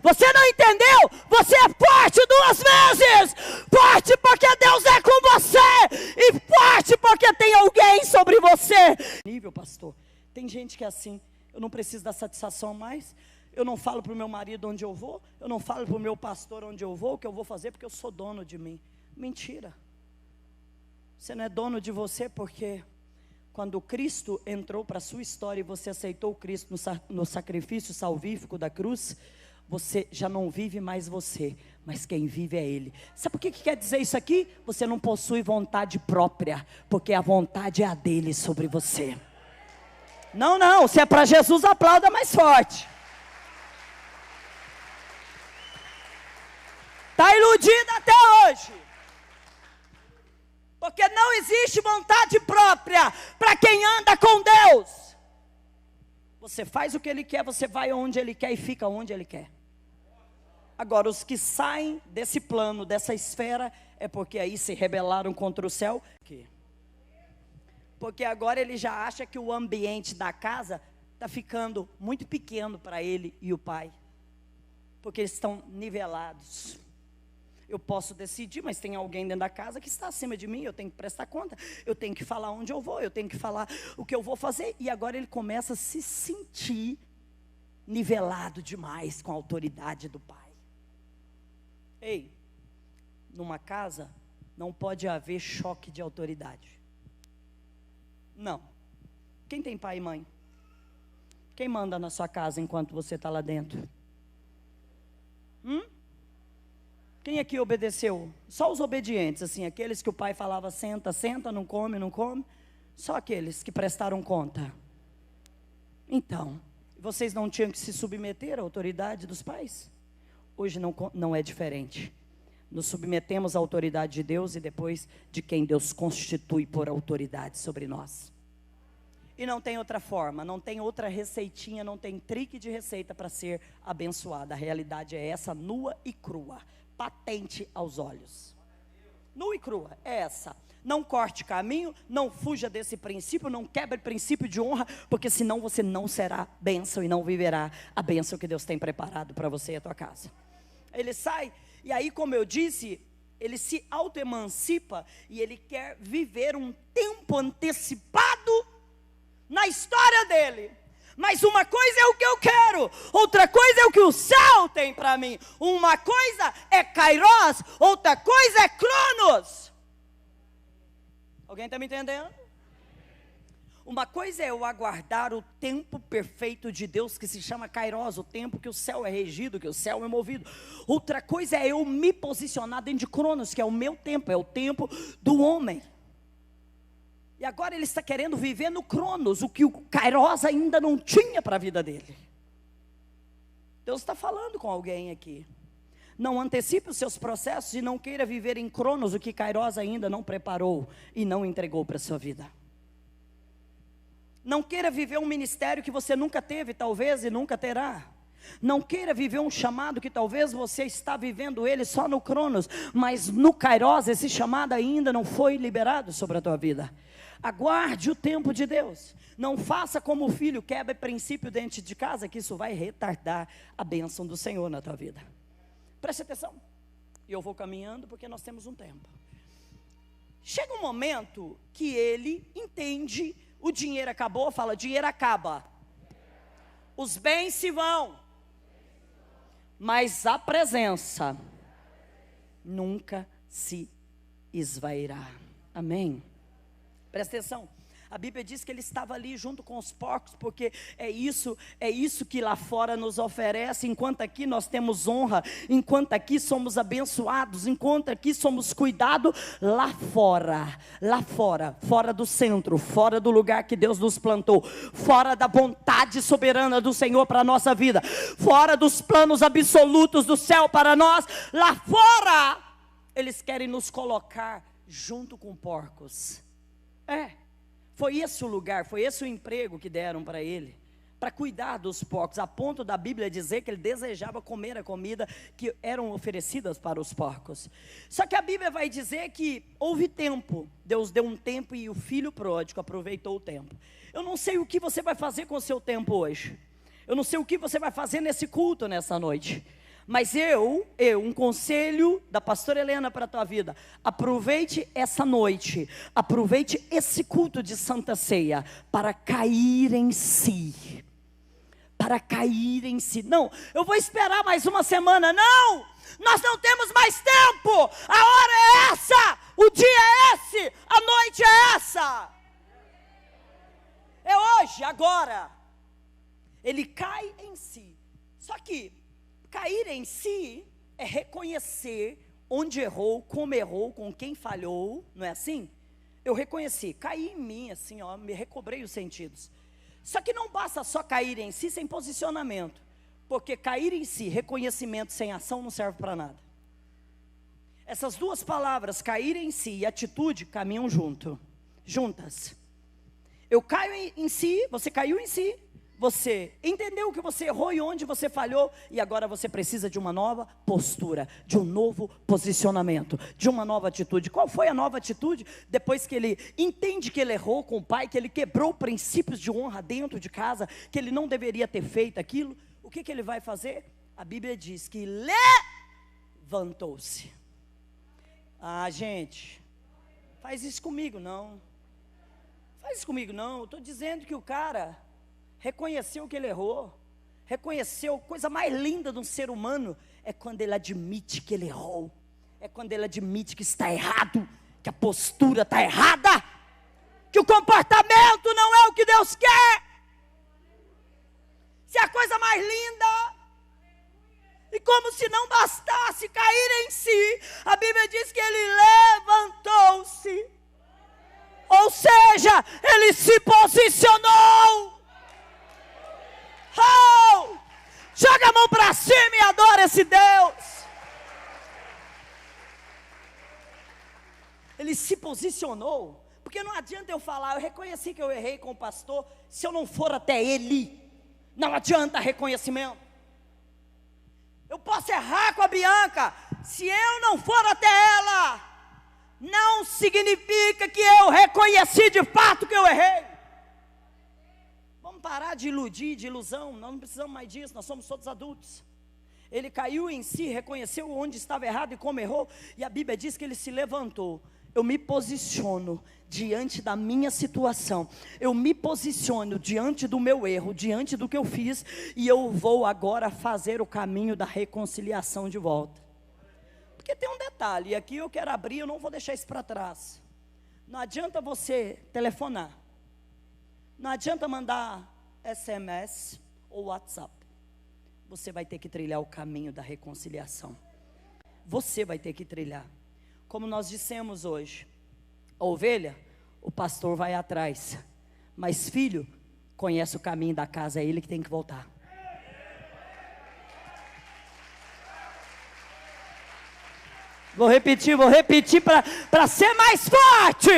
B: Você não entendeu? Você é forte 2 vezes. Forte porque Deus é com você. E forte porque tem alguém sobre você. Nível, pastor. Tem gente que é assim. Eu não preciso da satisfação mais. Eu não falo para o meu marido onde eu vou. Eu não falo para o meu pastor onde eu vou. O que eu vou fazer porque eu sou dono de mim. Mentira. Você não é dono de você porque quando Cristo entrou para a sua história e você aceitou Cristo no sacrifício salvífico da cruz, você já não vive mais você, mas quem vive é Ele. Sabe por que quer dizer isso aqui? Você não possui vontade própria, porque a vontade é a dele sobre você. Não, se é para Jesus, aplauda mais forte. Está iludido até hoje. Porque não existe vontade própria para quem anda com Deus. Você faz o que Ele quer, você vai onde Ele quer e fica onde Ele quer. Agora, os que saem desse plano, dessa esfera, é porque aí se rebelaram contra o céu. Porque agora ele já acha que o ambiente da casa está ficando muito pequeno para ele e o pai. Porque eles estão nivelados. Eu posso decidir, mas tem alguém dentro da casa que está acima de mim, eu tenho que prestar conta, eu tenho que falar onde eu vou, eu tenho que falar o que eu vou fazer. E agora ele começa a se sentir nivelado demais com a autoridade do pai. Ei, numa casa não pode haver choque de autoridade. Não. Quem tem pai e mãe? Quem manda na sua casa enquanto você está lá dentro? Quem aqui obedeceu? Só os obedientes, assim, aqueles que o pai falava senta, senta, não come, não come. Só aqueles que prestaram conta. Então, vocês não tinham que se submeter à autoridade dos pais? Hoje não é diferente. Nos submetemos à autoridade de Deus e depois de quem Deus constitui por autoridade sobre nós. E não tem outra forma, não tem outra receitinha, não tem trick de receita para ser abençoada. A realidade é essa, nua e crua, patente aos olhos. Nua e crua, é essa. Não corte caminho, não fuja desse princípio, não quebre princípio de honra, porque senão você não será bênção e não viverá a bênção que Deus tem preparado para você e a tua casa. Ele sai, e aí, como eu disse, ele se auto-emancipa e ele quer viver um tempo antecipado na história dele. Mas uma coisa é o que eu quero, outra coisa é o que o céu tem para mim. Uma coisa é Kairos, outra coisa é Cronos. Alguém está me entendendo? Uma coisa é eu aguardar o tempo perfeito de Deus, que se chama Kairos, o tempo que o céu é regido, que o céu é movido. Outra coisa é eu me posicionar dentro de Cronos, que é o meu tempo, é o tempo do homem. E agora ele está querendo viver no Cronos, o que o Kairos ainda não tinha para a vida dele. Deus está falando com alguém aqui. Não antecipe os seus processos e não queira viver em Cronos o que Kairos ainda não preparou e não entregou para a sua vida. Não queira viver um ministério que você nunca teve, talvez, e nunca terá. Não queira viver um chamado que talvez você está vivendo ele só no Cronos, mas no Kairos esse chamado ainda não foi liberado sobre a tua vida. Aguarde o tempo de Deus. Não faça como o filho, quebra princípio dentro de casa, que isso vai retardar a bênção do Senhor na tua vida. Preste atenção. E eu vou caminhando porque nós temos um tempo. Chega um momento que ele entende, o dinheiro acabou, fala, dinheiro acaba. Os bens se vão. Mas a presença nunca se esvairá. Amém? Presta atenção. A Bíblia diz que ele estava ali junto com os porcos, porque é isso que lá fora nos oferece, enquanto aqui nós temos honra, enquanto aqui somos abençoados, enquanto aqui somos cuidados, lá fora, fora do centro, fora do lugar que Deus nos plantou, fora da vontade soberana do Senhor para a nossa vida, fora dos planos absolutos do céu para nós, lá fora, eles querem nos colocar junto com porcos. Foi esse o lugar, foi esse o emprego que deram para ele, para cuidar dos porcos, a ponto da Bíblia dizer que ele desejava comer a comida que eram oferecidas para os porcos. Só que a Bíblia vai dizer que houve tempo, Deus deu um tempo e o filho pródigo aproveitou o tempo. Eu não sei o que você vai fazer com o seu tempo hoje, eu não sei o que você vai fazer nesse culto nessa noite, mas um conselho da pastora Helena para a tua vida: aproveite essa noite, aproveite esse culto de Santa Ceia para cair em si. Para cair em si. Não, eu vou esperar mais uma semana. Não, nós não temos mais tempo. A hora é essa, o dia é esse, a noite é essa. É hoje, agora. Ele cai em si. Só que cair em si é reconhecer onde errou, como errou, com quem falhou, não é assim? Eu reconheci, caí em mim, assim, ó, me recobrei os sentidos. Só que não basta só cair em si sem posicionamento, porque cair em si, reconhecimento sem ação não serve para nada. Essas duas palavras, cair em si e atitude, caminham juntas. Eu caio em si, você caiu em si. Você entendeu que você errou e onde você falhou, e agora você precisa de uma nova postura, de um novo posicionamento, de uma nova atitude. Qual foi a nova atitude? Depois que ele entende que ele errou com o pai, que ele quebrou princípios de honra dentro de casa, que ele não deveria ter feito aquilo, o que ele vai fazer? A Bíblia diz que levantou-se. Gente, faz isso comigo não. Faz isso comigo não. Eu estou dizendo que o cara reconheceu que ele errou, reconheceu. Coisa mais linda de um ser humano é quando ele admite que ele errou, é quando ele admite que está errado, que a postura está errada, que o comportamento não é o que Deus quer. Se a coisa mais linda, e como se não bastasse cair em si, a Bíblia diz que ele levantou-se, ou seja, ele se posicionou. Joga a mão para cima e adora esse Deus. Ele se posicionou, porque não adianta eu falar, eu reconheci que eu errei com o pastor, se eu não for até ele, não adianta reconhecimento. Eu posso errar com a Bianca, se eu não for até ela, não significa que eu reconheci de fato que eu errei. Vamos parar de iludir, de ilusão, nós não precisamos mais disso, nós somos todos adultos. Ele caiu em si, reconheceu onde estava errado e como errou, e a Bíblia diz que ele se levantou. Eu me posiciono diante da minha situação, eu me posiciono diante do meu erro, diante do que eu fiz, e eu vou agora fazer o caminho da reconciliação de volta. Porque tem um detalhe, e aqui eu quero abrir, eu não vou deixar isso para trás. Não adianta você telefonar, não adianta mandar SMS ou WhatsApp. Você vai ter que trilhar o caminho da reconciliação. Você vai ter que trilhar. Como nós dissemos hoje, a ovelha, o pastor vai atrás, mas filho, conhece o caminho da casa, é ele que tem que voltar. Vou repetir para ser mais forte.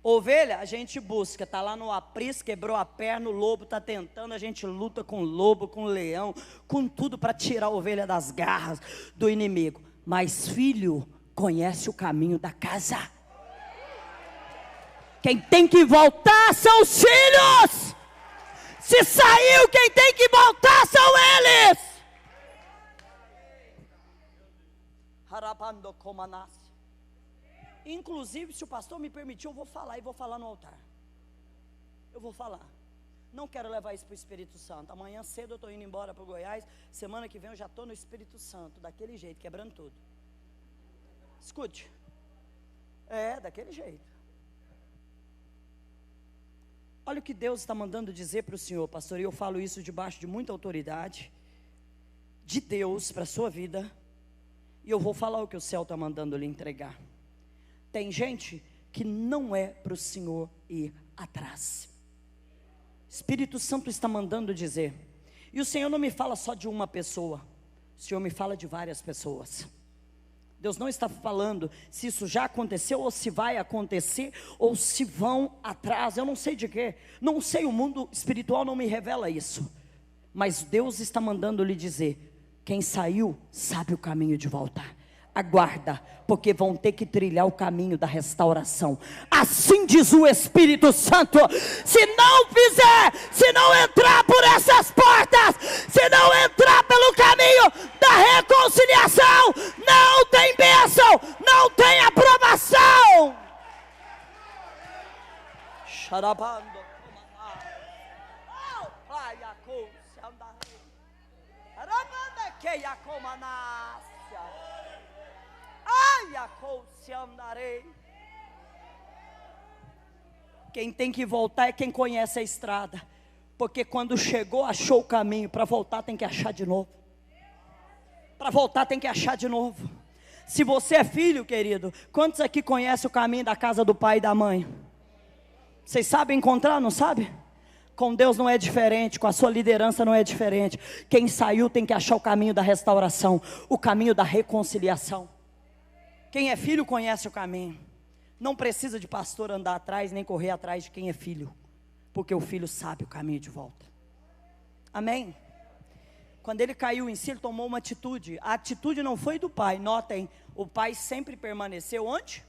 B: Ovelha, a gente busca, está lá no aprisco, quebrou a perna, o lobo está tentando, a gente luta com o lobo, com o leão, com tudo para tirar a ovelha das garras do inimigo. Mas filho, conhece o caminho da casa. Quem tem que voltar são os filhos. Se saiu, quem tem que voltar são eles. Harabando comanas. Inclusive, se o pastor me permitir, eu vou falar e vou falar no altar. Eu vou falar. Não quero levar isso para o Espírito Santo. Amanhã cedo eu estou indo embora para o Goiás. Semana que vem eu já estou no Espírito Santo, daquele jeito, quebrando tudo. Escute. Daquele jeito. Olha o que Deus está mandando dizer para o senhor, pastor, e eu falo isso debaixo de muita autoridade, de Deus para a sua vida, e eu vou falar o que o céu está mandando lhe entregar. Tem gente que não é para o senhor ir atrás. Espírito Santo está mandando dizer, e o Senhor não me fala só de uma pessoa, o Senhor me fala de várias pessoas. Deus não está falando se isso já aconteceu, ou se vai acontecer, ou se vão atrás, eu não sei de quê, não sei, o mundo espiritual não me revela isso, mas Deus está mandando lhe dizer, quem saiu sabe o caminho de voltar. Aguarda, porque vão ter que trilhar o caminho da restauração. Assim diz o Espírito Santo. Se não fizer, se não entrar por essas portas, se não entrar pelo caminho da reconciliação, não tem bênção, não tem aprovação. Xarabando. Quem tem que voltar é quem conhece a estrada, porque quando chegou, achou o caminho. Para voltar tem que achar de novo. Para voltar tem que achar de novo. Se você é filho, querido, quantos aqui conhecem o caminho da casa do pai e da mãe? Vocês sabem encontrar, não sabem? Com Deus não é diferente, com a sua liderança não é diferente. Quem saiu tem que achar o caminho da restauração, o caminho da reconciliação. Quem é filho conhece o caminho. Não precisa de pastor andar atrás, nem correr atrás de quem é filho, porque o filho sabe o caminho de volta. Amém? Quando ele caiu em si, ele tomou uma atitude. A atitude não foi do pai. Notem, o pai sempre permaneceu onde?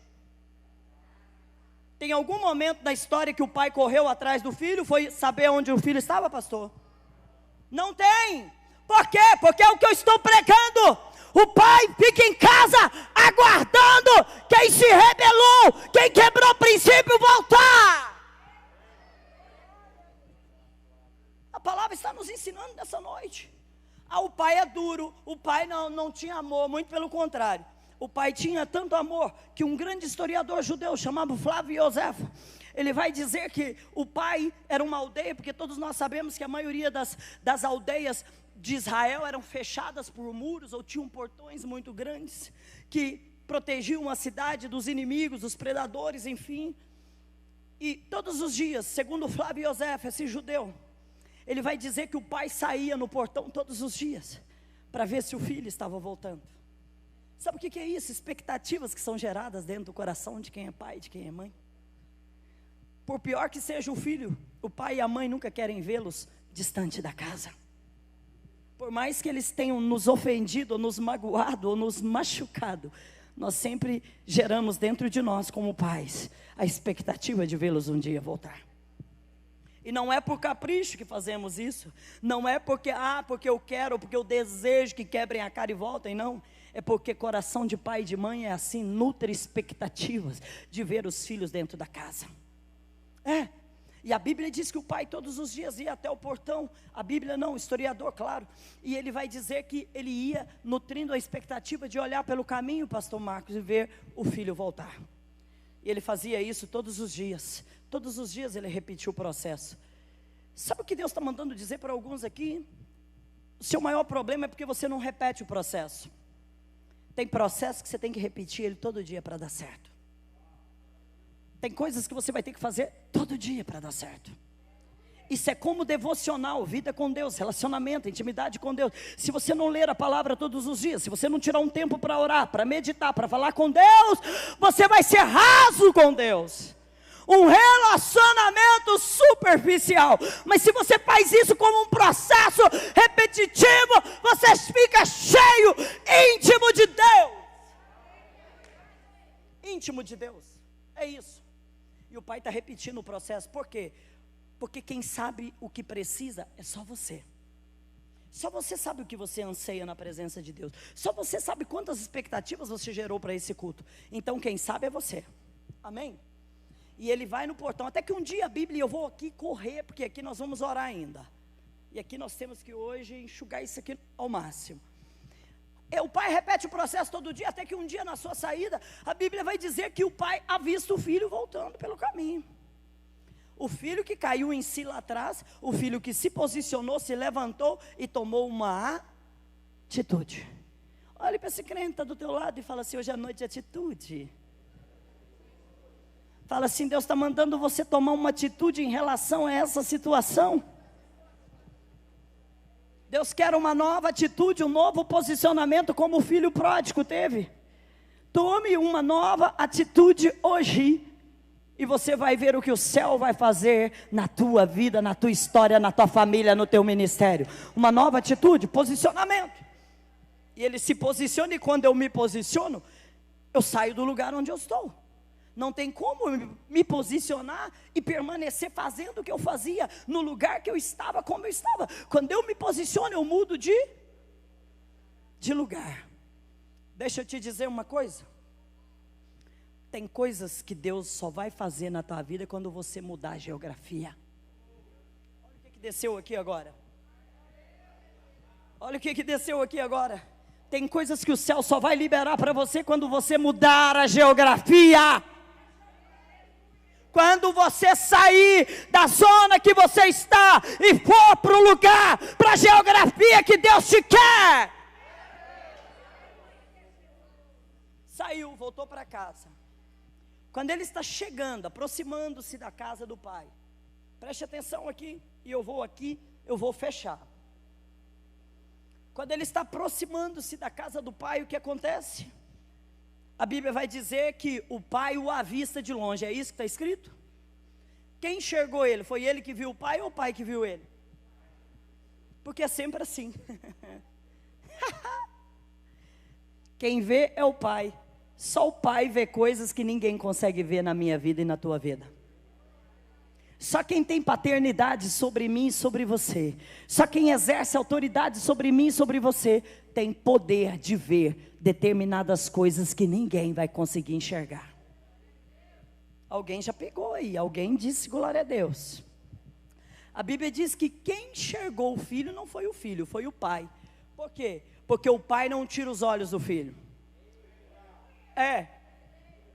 B: Tem algum momento da história que o pai correu atrás do filho? Foi saber onde o filho estava, pastor? Não tem. Por quê? Porque é o que eu estou pregando. O pai fica em casa aguardando quem se rebelou, quem quebrou o princípio voltar. A palavra está nos ensinando nessa noite. O pai é duro, o pai não tinha amor, muito pelo contrário. O pai tinha tanto amor que um grande historiador judeu chamado Flávio Josefo, ele vai dizer que o pai era uma aldeia, porque todos nós sabemos que a maioria das aldeias de Israel eram fechadas por muros, ou tinham portões muito grandes, que protegiam a cidade dos inimigos, dos predadores, enfim. E todos os dias, segundo Flávio Josefo, esse judeu, ele vai dizer que o pai saía no portão todos os dias, para ver se o filho estava voltando. Sabe o que é isso? Expectativas que são geradas dentro do coração de quem é pai e de quem é mãe. Por pior que seja o filho, o pai e a mãe nunca querem vê-los distante da casa. Por mais que eles tenham nos ofendido, ou nos magoado, ou nos machucado, nós sempre geramos dentro de nós, como pais, a expectativa de vê-los um dia voltar. E não é por capricho que fazemos isso, não é porque eu quero, porque eu desejo que quebrem a cara e voltem, não. É porque coração de pai e de mãe é assim, nutre expectativas de ver os filhos dentro da casa. E a Bíblia diz que o pai todos os dias ia até o portão. A Bíblia não, o historiador, claro. E ele vai dizer que ele ia nutrindo a expectativa de olhar pelo caminho, pastor Marcos, e ver o filho voltar. E ele fazia isso todos os dias. Todos os dias ele repetia o processo. Sabe o que Deus está mandando dizer para alguns aqui? O seu maior problema é porque você não repete o processo. Tem processo que você tem que repetir ele todo dia para dar certo. Tem coisas que você vai ter que fazer todo dia para dar certo. Isso é como devocional, vida com Deus, relacionamento, intimidade com Deus. Se você não ler a palavra todos os dias, se você não tirar um tempo para orar, para meditar, para falar com Deus, você vai ser raso com Deus. Um relacionamento superficial. Mas se você faz isso como um processo repetitivo, você fica cheio, íntimo de Deus. Íntimo de Deus, é isso. E o pai está repetindo o processo. Por quê? Porque quem sabe o que precisa é só você. Só você sabe o que você anseia na presença de Deus. Só você sabe quantas expectativas você gerou para esse culto. Então quem sabe é você. Amém? E ele vai no portão. Até que um dia a Bíblia, eu vou aqui correr, porque aqui nós vamos orar ainda. E aqui nós temos que hoje enxugar isso aqui ao máximo. O pai repete o processo todo dia, até que um dia na sua saída, a Bíblia vai dizer que o pai avista o filho voltando pelo caminho. O filho que caiu em si lá atrás, o filho que se posicionou, se levantou e tomou uma atitude. Olha para esse crente que está do teu lado e fala assim: hoje é noite de atitude. Fala assim: Deus está mandando você tomar uma atitude em relação a essa situação. Deus quer uma nova atitude, um novo posicionamento, como o filho pródigo teve. Tome uma nova atitude hoje, e você vai ver o que o céu vai fazer na tua vida, na tua história, na tua família, no teu ministério. Uma nova atitude, posicionamento. E ele se posiciona, e quando eu me posiciono, eu saio do lugar onde eu estou. Não tem como me posicionar e permanecer fazendo o que eu fazia, no lugar que eu estava, como eu estava. Quando eu me posiciono, eu mudo de lugar. Deixa eu te dizer uma coisa. Tem coisas que Deus só vai fazer na tua vida quando você mudar a geografia. Olha o que desceu aqui agora. Olha o que desceu aqui agora. Tem coisas que o céu só vai liberar para você quando você mudar a geografia. Quando você sair da zona que você está e for para o lugar, para a geografia que Deus te quer. Saiu, voltou para casa. Quando ele está chegando, aproximando-se da casa do pai, preste atenção aqui, e eu vou fechar. Quando ele está aproximando-se da casa do pai, o que acontece? A Bíblia vai dizer que o pai o avista de longe, é isso que está escrito? Quem enxergou ele? Foi ele que viu o pai ou o pai que viu ele? Porque é sempre assim. Quem vê é o pai. Só o pai vê coisas que ninguém consegue ver na minha vida e na tua vida. Só quem tem paternidade sobre mim e sobre você, só quem exerce autoridade sobre mim e sobre você, tem poder de ver determinadas coisas que ninguém vai conseguir enxergar. Alguém já pegou aí, alguém disse glória a Deus. A Bíblia diz que quem enxergou o filho não foi o filho, foi o pai. Por quê? Porque o pai não tira os olhos do filho.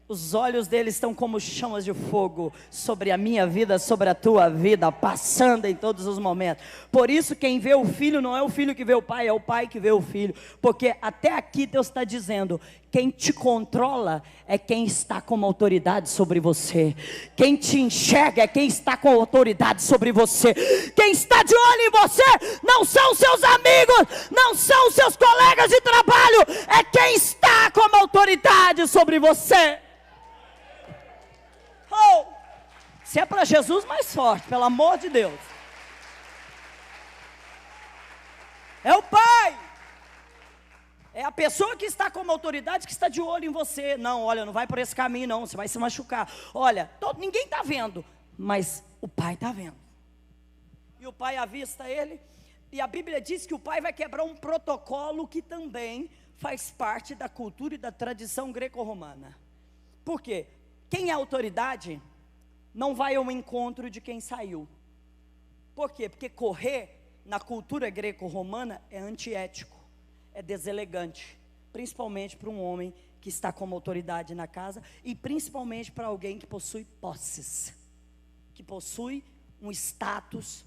B: Os olhos dele estão como chamas de fogo sobre a minha vida, sobre a tua vida, passando em todos os momentos. Por isso quem vê o filho não é o filho que vê o pai, é o pai que vê o filho. Porque até aqui Deus está dizendo: quem te controla é quem está com autoridade sobre você. Quem te enxerga é quem está com autoridade sobre você. Quem está de olho em você não são os seus amigos, não são os seus colegas de trabalho, é quem está com autoridade sobre você. Se é para Jesus, mais forte, pelo amor de Deus. É o pai. É a pessoa que está como autoridade, que está de olho em você. Não, olha, não vai por esse caminho não, você vai se machucar. Olha, ninguém está vendo, mas o pai está vendo. E o pai avista ele. E a Bíblia diz que o pai vai quebrar um protocolo que também faz parte da cultura e da tradição greco-romana. Por quê? Quem é autoridade não vai ao encontro de quem saiu. Por quê? Porque correr na cultura greco-romana é antiético, é deselegante, principalmente para um homem que está como autoridade na casa, e principalmente para alguém que possui posses, que possui um status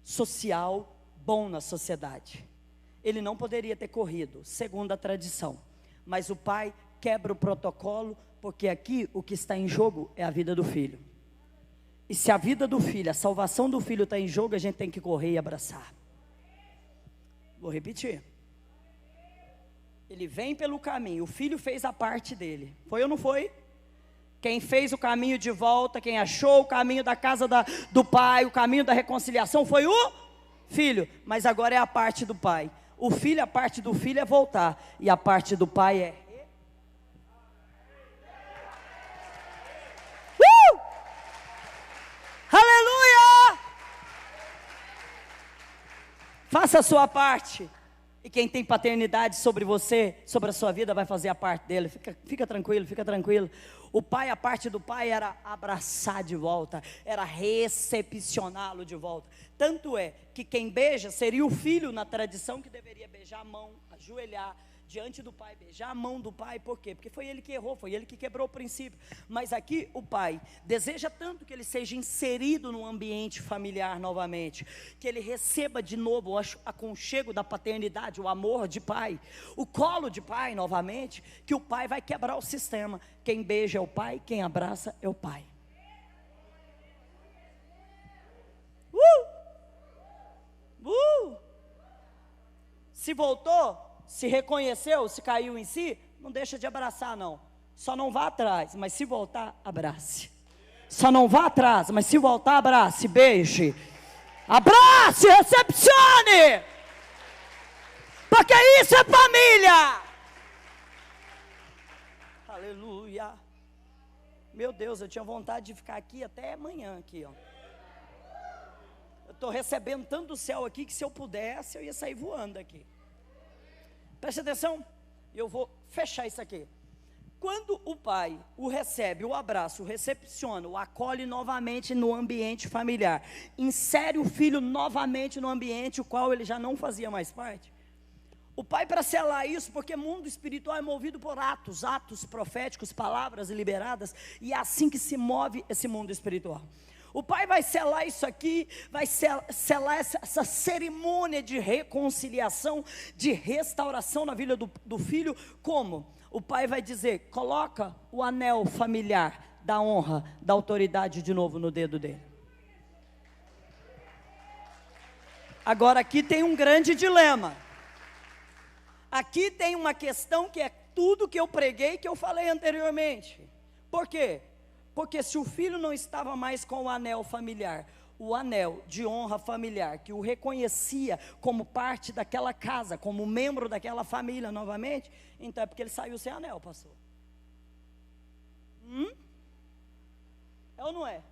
B: social bom na sociedade. Ele não poderia ter corrido, segundo a tradição, mas o pai quebra o protocolo, porque aqui o que está em jogo é a vida do filho. E se a vida do filho, a salvação do filho está em jogo, a gente tem que correr e abraçar. Vou repetir. Ele vem pelo caminho, o filho fez a parte dele. Foi ou não foi? Quem fez o caminho de volta, quem achou o caminho da casa do pai, o caminho da reconciliação, foi o filho. Mas agora é a parte do pai. O filho, a parte do filho é voltar. E a parte do pai é... Aleluia! Faça a sua parte. E quem tem paternidade sobre você, sobre a sua vida, vai fazer a parte dele. Fica tranquilo, fica tranquilo. O pai, a parte do pai era abraçar de volta, era recepcioná-lo de volta. Tanto é que quem beija seria o filho na tradição, que deveria beijar a mão, ajoelhar, diante do pai, beijar a mão do pai. Por quê? Porque foi ele que errou, foi ele que quebrou o princípio. Mas aqui o pai deseja tanto que ele seja inserido no ambiente familiar novamente, que ele receba de novo o aconchego da paternidade, o amor de pai, o colo de pai novamente, que o pai vai quebrar o sistema. Quem beija é o pai, quem abraça é o pai. Se voltou, se reconheceu, se caiu em si, não deixa de abraçar não. Só não vá atrás, mas se voltar, abrace. Só não vá atrás, mas se voltar, abrace, beije. Abrace, recepcione. Porque isso é família. Aleluia. Meu Deus, eu tinha vontade de ficar aqui até amanhã aqui, ó. Eu estou recebendo tanto do céu aqui que se eu pudesse, eu ia sair voando aqui. Preste atenção, eu vou fechar isso aqui. Quando o pai o recebe, o abraça, o recepciona, o acolhe novamente no ambiente familiar, insere o filho novamente no ambiente o qual ele já não fazia mais parte. O pai, para selar isso, porque mundo espiritual é movido por atos proféticos, palavras liberadas, e é assim que se move esse mundo espiritual. O pai vai selar isso aqui, vai selar essa cerimônia de reconciliação, de restauração na vida do filho. Como? O pai vai dizer, coloca o anel familiar da honra, da autoridade de novo no dedo dele. Agora aqui tem um grande dilema. Aqui tem uma questão que é tudo que eu preguei, que eu falei anteriormente. Por quê? Porque se o filho não estava mais com o anel familiar, o anel de honra familiar, que o reconhecia como parte daquela casa, como membro daquela família novamente, então é porque ele saiu sem anel, pastor. É ou não é?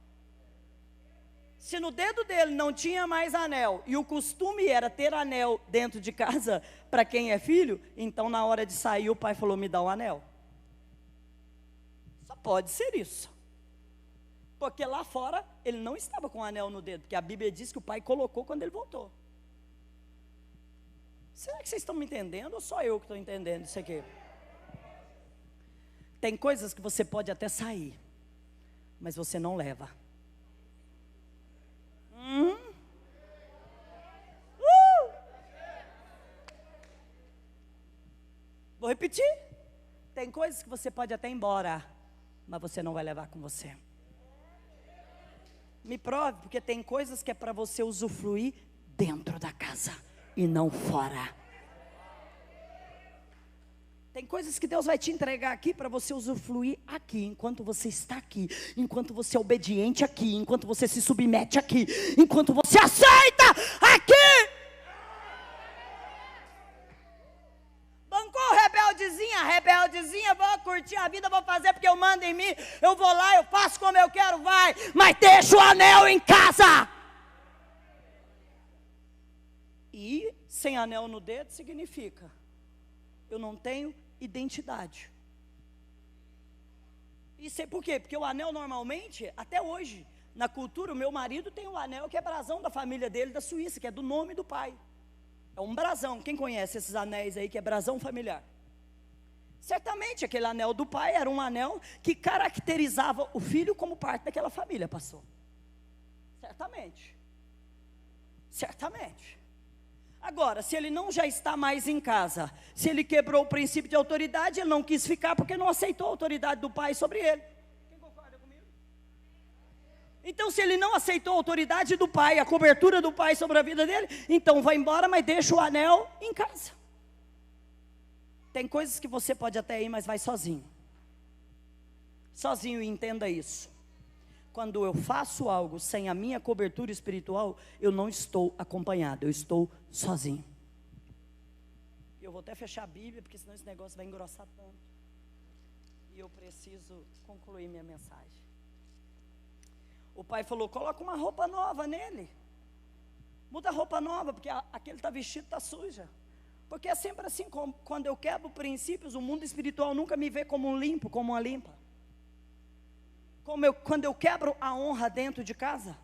B: Se no dedo dele não tinha mais anel, e o costume era ter anel dentro de casa, para quem é filho, então na hora de sair o pai falou, me dá um anel. Só pode ser isso. Porque lá fora, ele não estava com o anel no dedo, porque a Bíblia diz que o pai colocou quando ele voltou. Será que vocês estão me entendendo, ou só eu que estou entendendo isso aqui? Tem coisas que você pode até sair, mas você não leva. Vou repetir. Tem coisas que você pode até ir embora, mas você não vai levar com você. Me prove, porque tem coisas que é para você usufruir dentro da casa e não fora. Tem coisas que Deus vai te entregar aqui para você usufruir aqui, enquanto você está aqui, enquanto você é obediente aqui, enquanto você se submete aqui, enquanto você aceita aqui. Bancou rebeldezinha, vou curtir a vida, vou fazer porque eu mando em mim, eu vou lá, eu faço como eu quero, vai, mas deixa o anel em casa. E sem anel no dedo significa, eu não tenho identidade. Isso é por quê? Porque o anel normalmente, até hoje, na cultura, o meu marido tem um anel que é brasão da família dele, da Suíça, que é do nome do pai. É um brasão. Quem conhece esses anéis aí, que é brasão familiar? Certamente aquele anel do pai era um anel que caracterizava o filho como parte daquela família, pastor. Certamente. Certamente. Agora, se ele não já está mais em casa, se ele quebrou o princípio de autoridade, ele não quis ficar porque não aceitou a autoridade do pai sobre ele. Quem concorda comigo? Então, se ele não aceitou a autoridade do pai, a cobertura do pai sobre a vida dele, então vai embora, mas deixa o anel em casa. Tem coisas que você pode até ir, mas vai sozinho. Sozinho, e entenda isso. Quando eu faço algo sem a minha cobertura espiritual, eu não estou acompanhado, eu estou sozinho. Eu vou até fechar a Bíblia, porque senão esse negócio vai engrossar tanto. E eu preciso concluir minha mensagem. O pai falou, coloca uma roupa nova nele. Muda a roupa nova, porque aquele está vestido, está suja. Porque é sempre assim, quando eu quebro princípios, o mundo espiritual nunca me vê como um limpo, como uma limpa. Quando eu quebro a honra dentro de casa,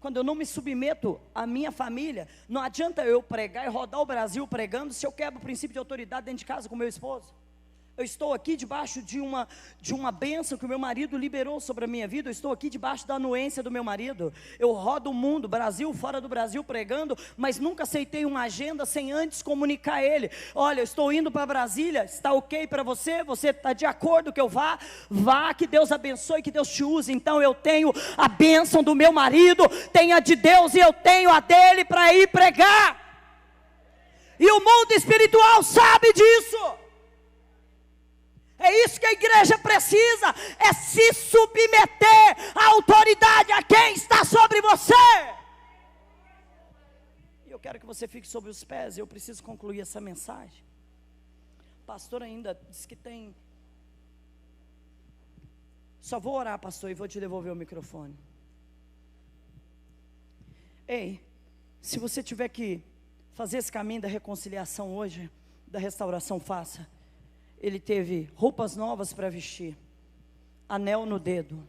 B: quando eu não me submeto à minha família, não adianta eu pregar e rodar o Brasil pregando se eu quebro o princípio de autoridade dentro de casa com meu esposo. Eu estou aqui debaixo de uma bênção que o meu marido liberou sobre a minha vida. Eu estou aqui debaixo da anuência do meu marido. Eu rodo o mundo, Brasil, fora do Brasil, pregando, mas nunca aceitei uma agenda sem antes comunicar a ele. Olha, eu estou indo para Brasília, está ok para você? Você está de acordo que eu vá? Vá, que Deus abençoe, que Deus te use. Então eu tenho a bênção do meu marido, tenho a de Deus e eu tenho a dele para ir pregar. E o mundo espiritual sabe disso. É isso que a igreja precisa, é se submeter à autoridade, a quem está sobre você. E eu quero que você fique sobre os pés, eu preciso concluir essa mensagem. O pastor ainda disse que tem... Só vou orar, pastor, e vou te devolver o microfone. Ei, se você tiver que fazer esse caminho da reconciliação hoje, da restauração, faça. Ele teve roupas novas para vestir, anel no dedo,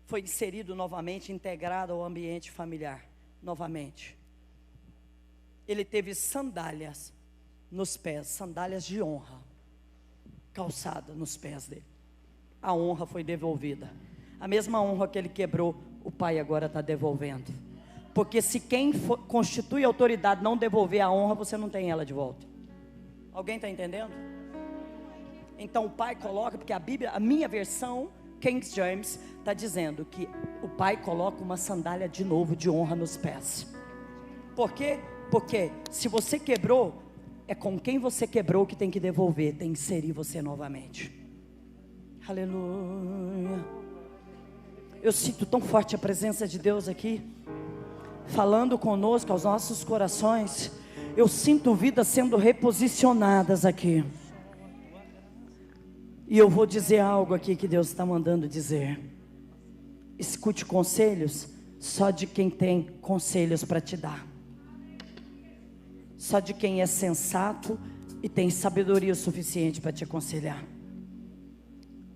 B: foi inserido novamente, integrado ao ambiente familiar, novamente. Ele teve sandálias nos pés, sandálias de honra, calçada nos pés dele. A honra foi devolvida, a mesma honra que ele quebrou, o pai agora está devolvendo. Porque se quem constitui autoridade não devolver a honra, você não tem ela de volta. Alguém está entendendo? Então o pai coloca, porque a Bíblia, a minha versão, King James, está dizendo que o pai coloca uma sandália de novo de honra nos pés. Por quê? Porque se você quebrou, é com quem você quebrou que tem que devolver, tem que inserir você novamente. Aleluia. Eu sinto tão forte a presença de Deus aqui, falando conosco aos nossos corações. Eu sinto vidas sendo reposicionadas aqui. E eu vou dizer algo aqui que Deus está mandando dizer. Escute conselhos só de quem tem conselhos para te dar. Só de quem é sensato e tem sabedoria suficiente para te aconselhar.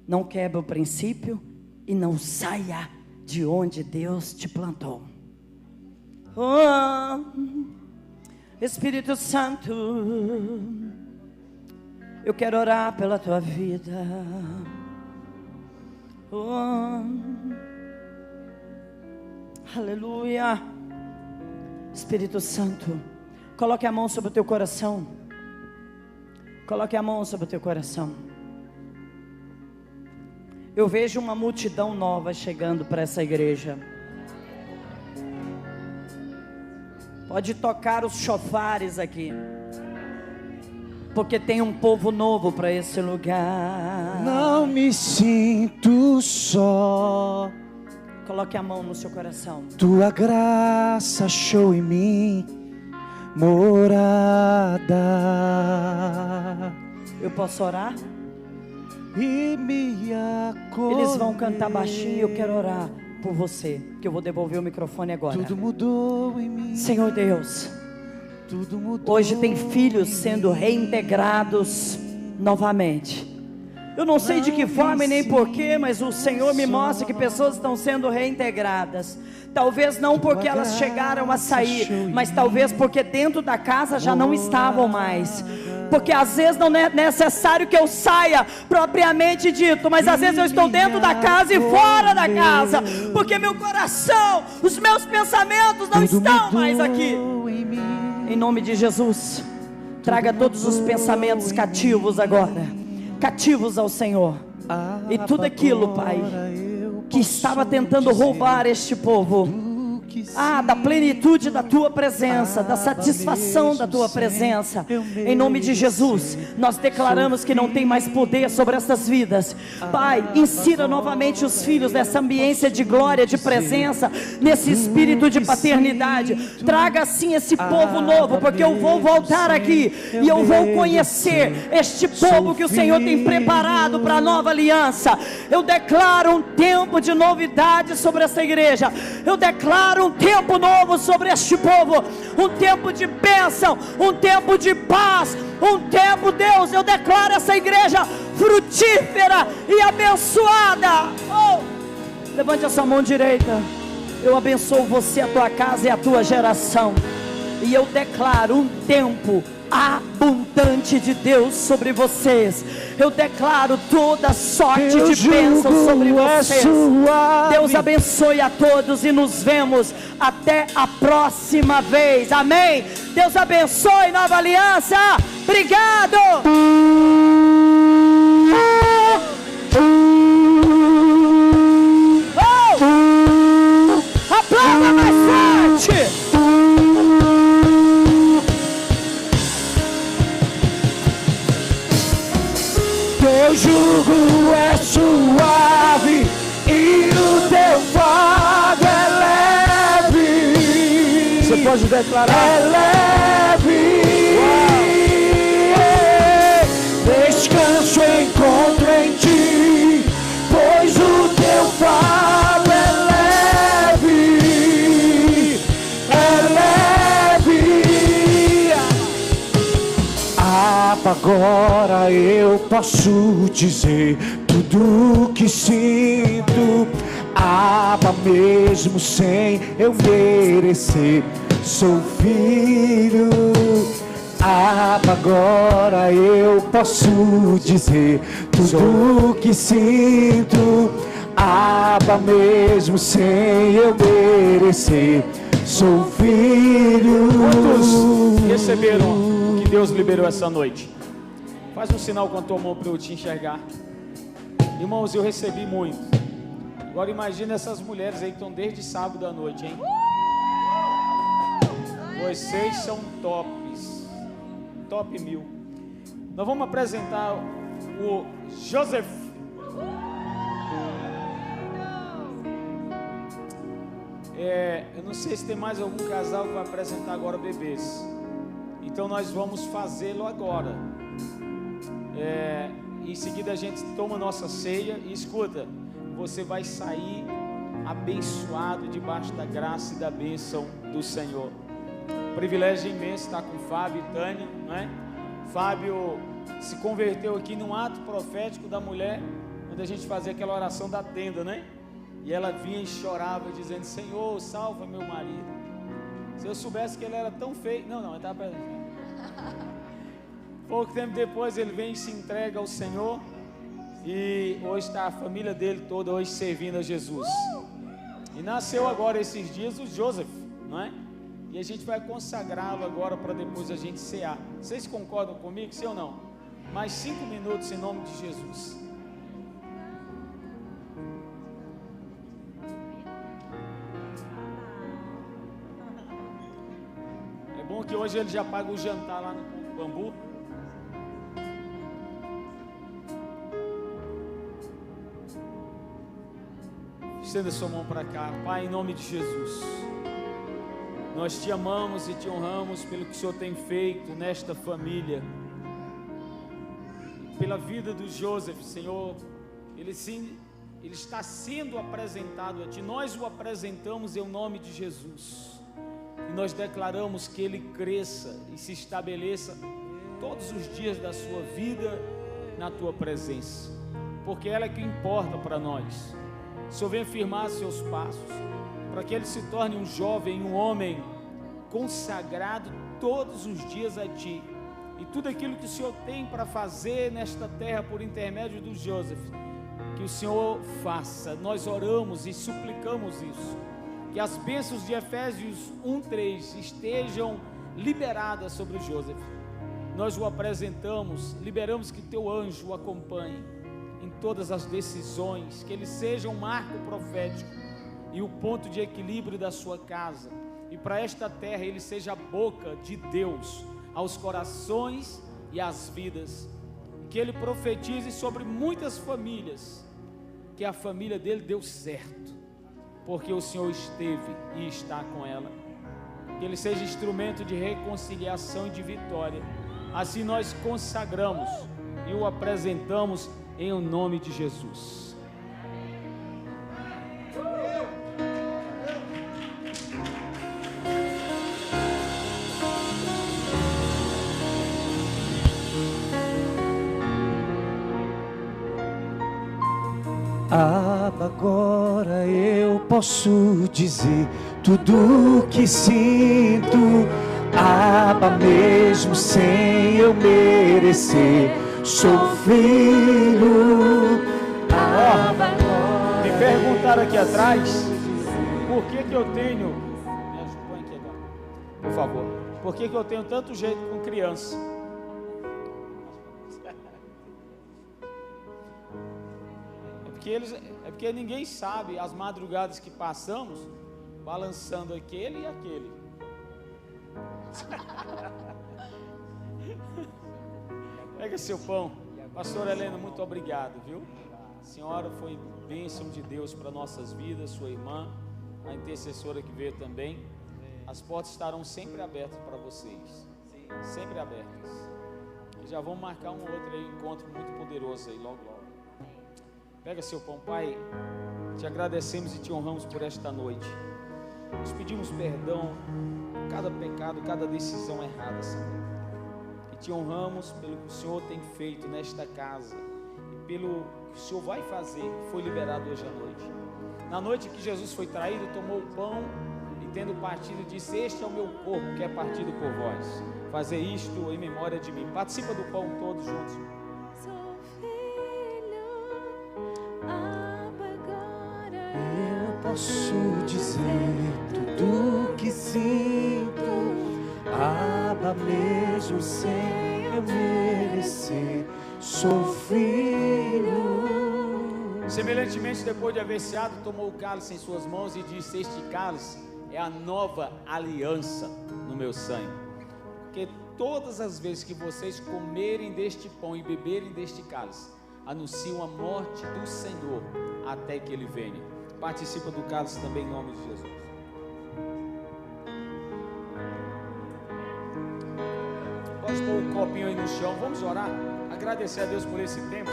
B: Não quebre o princípio e não saia de onde Deus te plantou. Espírito Santo, eu quero orar pela tua vida. Aleluia. Espírito Santo, coloque a mão sobre o teu coração. Coloque a mão sobre o teu coração. Eu vejo uma multidão nova chegando para essa igreja. Pode tocar os chofares aqui, porque tem um povo novo para esse lugar.
C: Não me sinto só.
B: Coloque a mão no seu coração.
C: Tua graça achou em mim morada.
B: Eu posso orar?
C: E me acolheu.
B: Eles vão cantar baixinho e eu quero orar por você, que eu vou devolver o microfone agora.
C: Tudo mudou em mim.
B: Senhor Deus,
C: tudo mudou.
B: hoje tem filhos sendo reintegrados novamente. Eu não sei de que forma e nem porquê, mas o Senhor me mostra que pessoas estão sendo reintegradas. Talvez não porque elas chegaram a sair, mas talvez porque dentro da casa já não estavam mais. Porque às vezes não é necessário que eu saia propriamente dito, mas às vezes eu estou dentro da casa e fora da casa, porque meu coração, os meus pensamentos não estão mais aqui. Em nome de Jesus, traga todos os pensamentos cativos agora, cativos ao Senhor. E tudo aquilo, Pai, que estava tentando roubar este povo, da plenitude da tua presença, da satisfação da tua presença, em nome de Jesus, nós declaramos que não tem mais poder sobre essas vidas. Pai, insira novamente os filhos nessa ambiência de glória, de presença, nesse espírito de paternidade. Traga assim esse povo novo, porque eu vou voltar aqui e eu vou conhecer este povo que o Senhor tem preparado para a nova aliança. Eu declaro um tempo de novidade sobre essa igreja. Eu declaro um tempo novo sobre este povo, um tempo de bênção, um tempo de paz, um tempo, Deus, eu declaro essa igreja frutífera e abençoada. Levante a sua mão direita. Eu abençoo você, a tua casa e a tua geração. E eu declaro um tempo abundante de Deus sobre vocês. Eu declaro toda sorte de bênção sobre vocês. Deus abençoe a todos e nos vemos até a próxima vez. Amém. Deus abençoe, Nova Aliança. Obrigado. Aplauda mais forte.
C: Teu jugo é suave e o teu fardo é leve. Você pode declarar: é leve. Descanso encontro em ti, pois o teu fardo é leve. É leve. Agora eu posso dizer tudo o que sinto. Abba, mesmo sem eu merecer, sou filho. Abba, agora eu posso dizer tudo o que sinto. Abba, mesmo sem eu merecer, sou filho.
D: Quantos receberam o que Deus liberou essa noite? Faz um sinal com a tua mão para eu te enxergar. Irmãos, eu recebi muito. Agora imagina essas mulheres aí que estão desde sábado à noite, hein? Vocês são tops. Top 1000. Nós vamos apresentar o Joseph. Eu não sei se tem mais algum casal que vai apresentar agora bebês. Então nós vamos fazê-lo agora. Em seguida a gente toma nossa ceia e escuta, você vai sair abençoado debaixo da graça e da bênção do Senhor. Privilégio imenso estar com o Fábio e Tânia, não é? Fábio se converteu aqui num ato profético da mulher, quando a gente fazia aquela oração da tenda, né? E ela vinha e chorava dizendo: Senhor, salva meu marido. Se eu soubesse que ele era tão feio. Não, ele estava perto. Pouco tempo depois ele vem e se entrega ao Senhor. E hoje está a família dele toda hoje servindo a Jesus. E nasceu agora esses dias o Joseph, não é? E a gente vai consagrá-lo agora para depois a gente cear. Vocês concordam comigo, sim ou não? Mais 5 minutos em nome de Jesus. É bom que hoje ele já paga o jantar lá no Bambu. Estenda sua mão para cá. Pai, em nome de Jesus, nós te amamos e te honramos pelo que o Senhor tem feito nesta família, pela vida do Joseph, Senhor. Ele está sendo apresentado a ti. Nós o apresentamos em nome de Jesus e nós declaramos que ele cresça e se estabeleça todos os dias da sua vida na tua presença, porque ela é que importa para nós. O Senhor vem firmar seus passos, para que ele se torne um jovem, um homem consagrado todos os dias a Ti. E tudo aquilo que o Senhor tem para fazer nesta terra por intermédio do Joseph, que o Senhor faça. Nós oramos e suplicamos isso, que as bênçãos de Efésios 1:3 estejam liberadas sobre o Joseph. Nós o apresentamos, liberamos que Teu anjo o acompanhe em todas as decisões, que ele seja um marco profético e o ponto de equilíbrio da sua casa, e para esta terra ele seja a boca de Deus aos corações e às vidas, que ele profetize sobre muitas famílias, que a família dele deu certo, porque o Senhor esteve e está com ela, que ele seja instrumento de reconciliação e de vitória. Assim nós consagramos e o apresentamos em o nome de Jesus.
C: Abba, agora eu posso dizer tudo o que sinto. Abba, mesmo sem eu merecer, sou filho. Abba,
D: me perguntaram aqui atrás por que eu tenho, põe aqui agora, por favor, por que eu tenho tanto jeito com criança? É porque ninguém sabe as madrugadas que passamos balançando aquele e aquele. Pega seu pão. Pastora Helena, muito obrigado, viu? A senhora foi bênção de Deus para nossas vidas, sua irmã, a intercessora que veio também. As portas estarão sempre abertas para vocês, sempre abertas. E já vamos marcar um outro aí, encontro muito poderoso aí, logo, logo. Pega seu pão, Pai, te agradecemos e te honramos por esta noite. Nós pedimos perdão por cada pecado, cada decisão errada, Senhor. E te honramos pelo que o Senhor tem feito nesta casa e pelo que o Senhor vai fazer, que foi liberado hoje à noite. Na noite que Jesus foi traído, tomou o pão e tendo partido, disse: este é o meu corpo que é partido por vós. Fazer isto em memória de mim. Participa do pão todos juntos.
C: Posso dizer tudo que sinto. Abba, mesmo sem eu merecer, sou filho.
D: Semelhantemente, depois de haver ceado, tomou o cálice em suas mãos e disse: este cálice é a nova aliança no meu sangue. Porque todas as vezes que vocês comerem deste pão e beberem deste cálice, anunciam a morte do Senhor até que Ele venha. Participa do cálice também em nome de Jesus. Pode pôr um copinho aí no chão. Vamos orar, agradecer a Deus por esse tempo.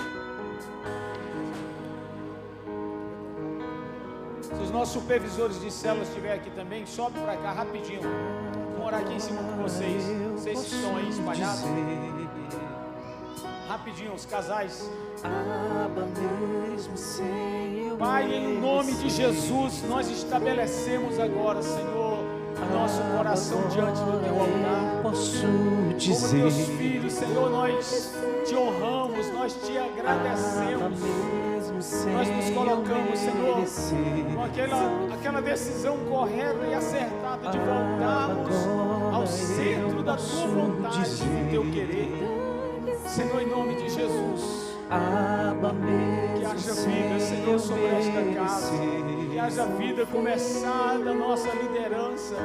D: Se os nossos supervisores de células estiverem aqui também, sobe para cá rapidinho. Vamos orar aqui em cima com vocês. Vocês que estão aí espalhados. Rapidinho, os casais. Pai, em nome de Jesus, nós estabelecemos agora, Senhor, nosso coração diante do Teu altar.
C: Posso
D: Como
C: dizer,
D: Teus filhos, Senhor, nós Te honramos, nós Te agradecemos. Nós nos colocamos, Senhor, com aquela decisão correta e acertada de voltarmos ao centro da Tua vontade, do Teu querer. Senhor, em nome de Jesus, que haja vida, Senhor, sobre esta casa, que haja vida começada, nossa liderança,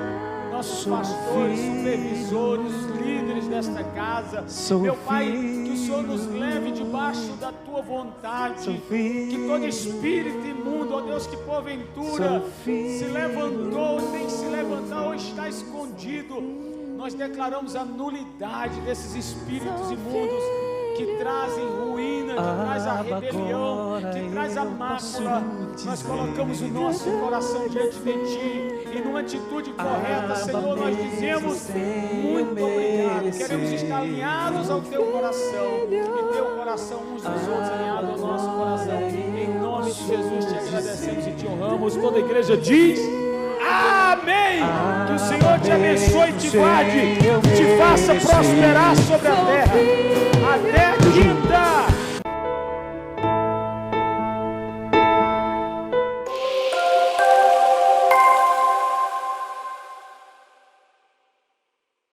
D: nossos pastores, supervisores, os líderes desta casa. Meu Pai, que o Senhor nos leve debaixo da Tua vontade, que todo espírito imundo, ó Deus, que porventura se levantou, tem que se levantar ou está escondido, nós declaramos a nulidade desses espíritos imundos que trazem ruína, que traz a rebelião, que traz a mácula. Nós colocamos o nosso coração diante de Ti e numa atitude correta, Senhor, nós dizemos muito obrigado. Queremos estar alinhados ao Teu coração e Teu coração uns dos outros alinhados ao nosso coração. Em nome de Jesus te agradecemos e te honramos. Toda a igreja diz: amém! Que o Senhor te abençoe e te guarde, te faça prosperar sobre a terra. Até que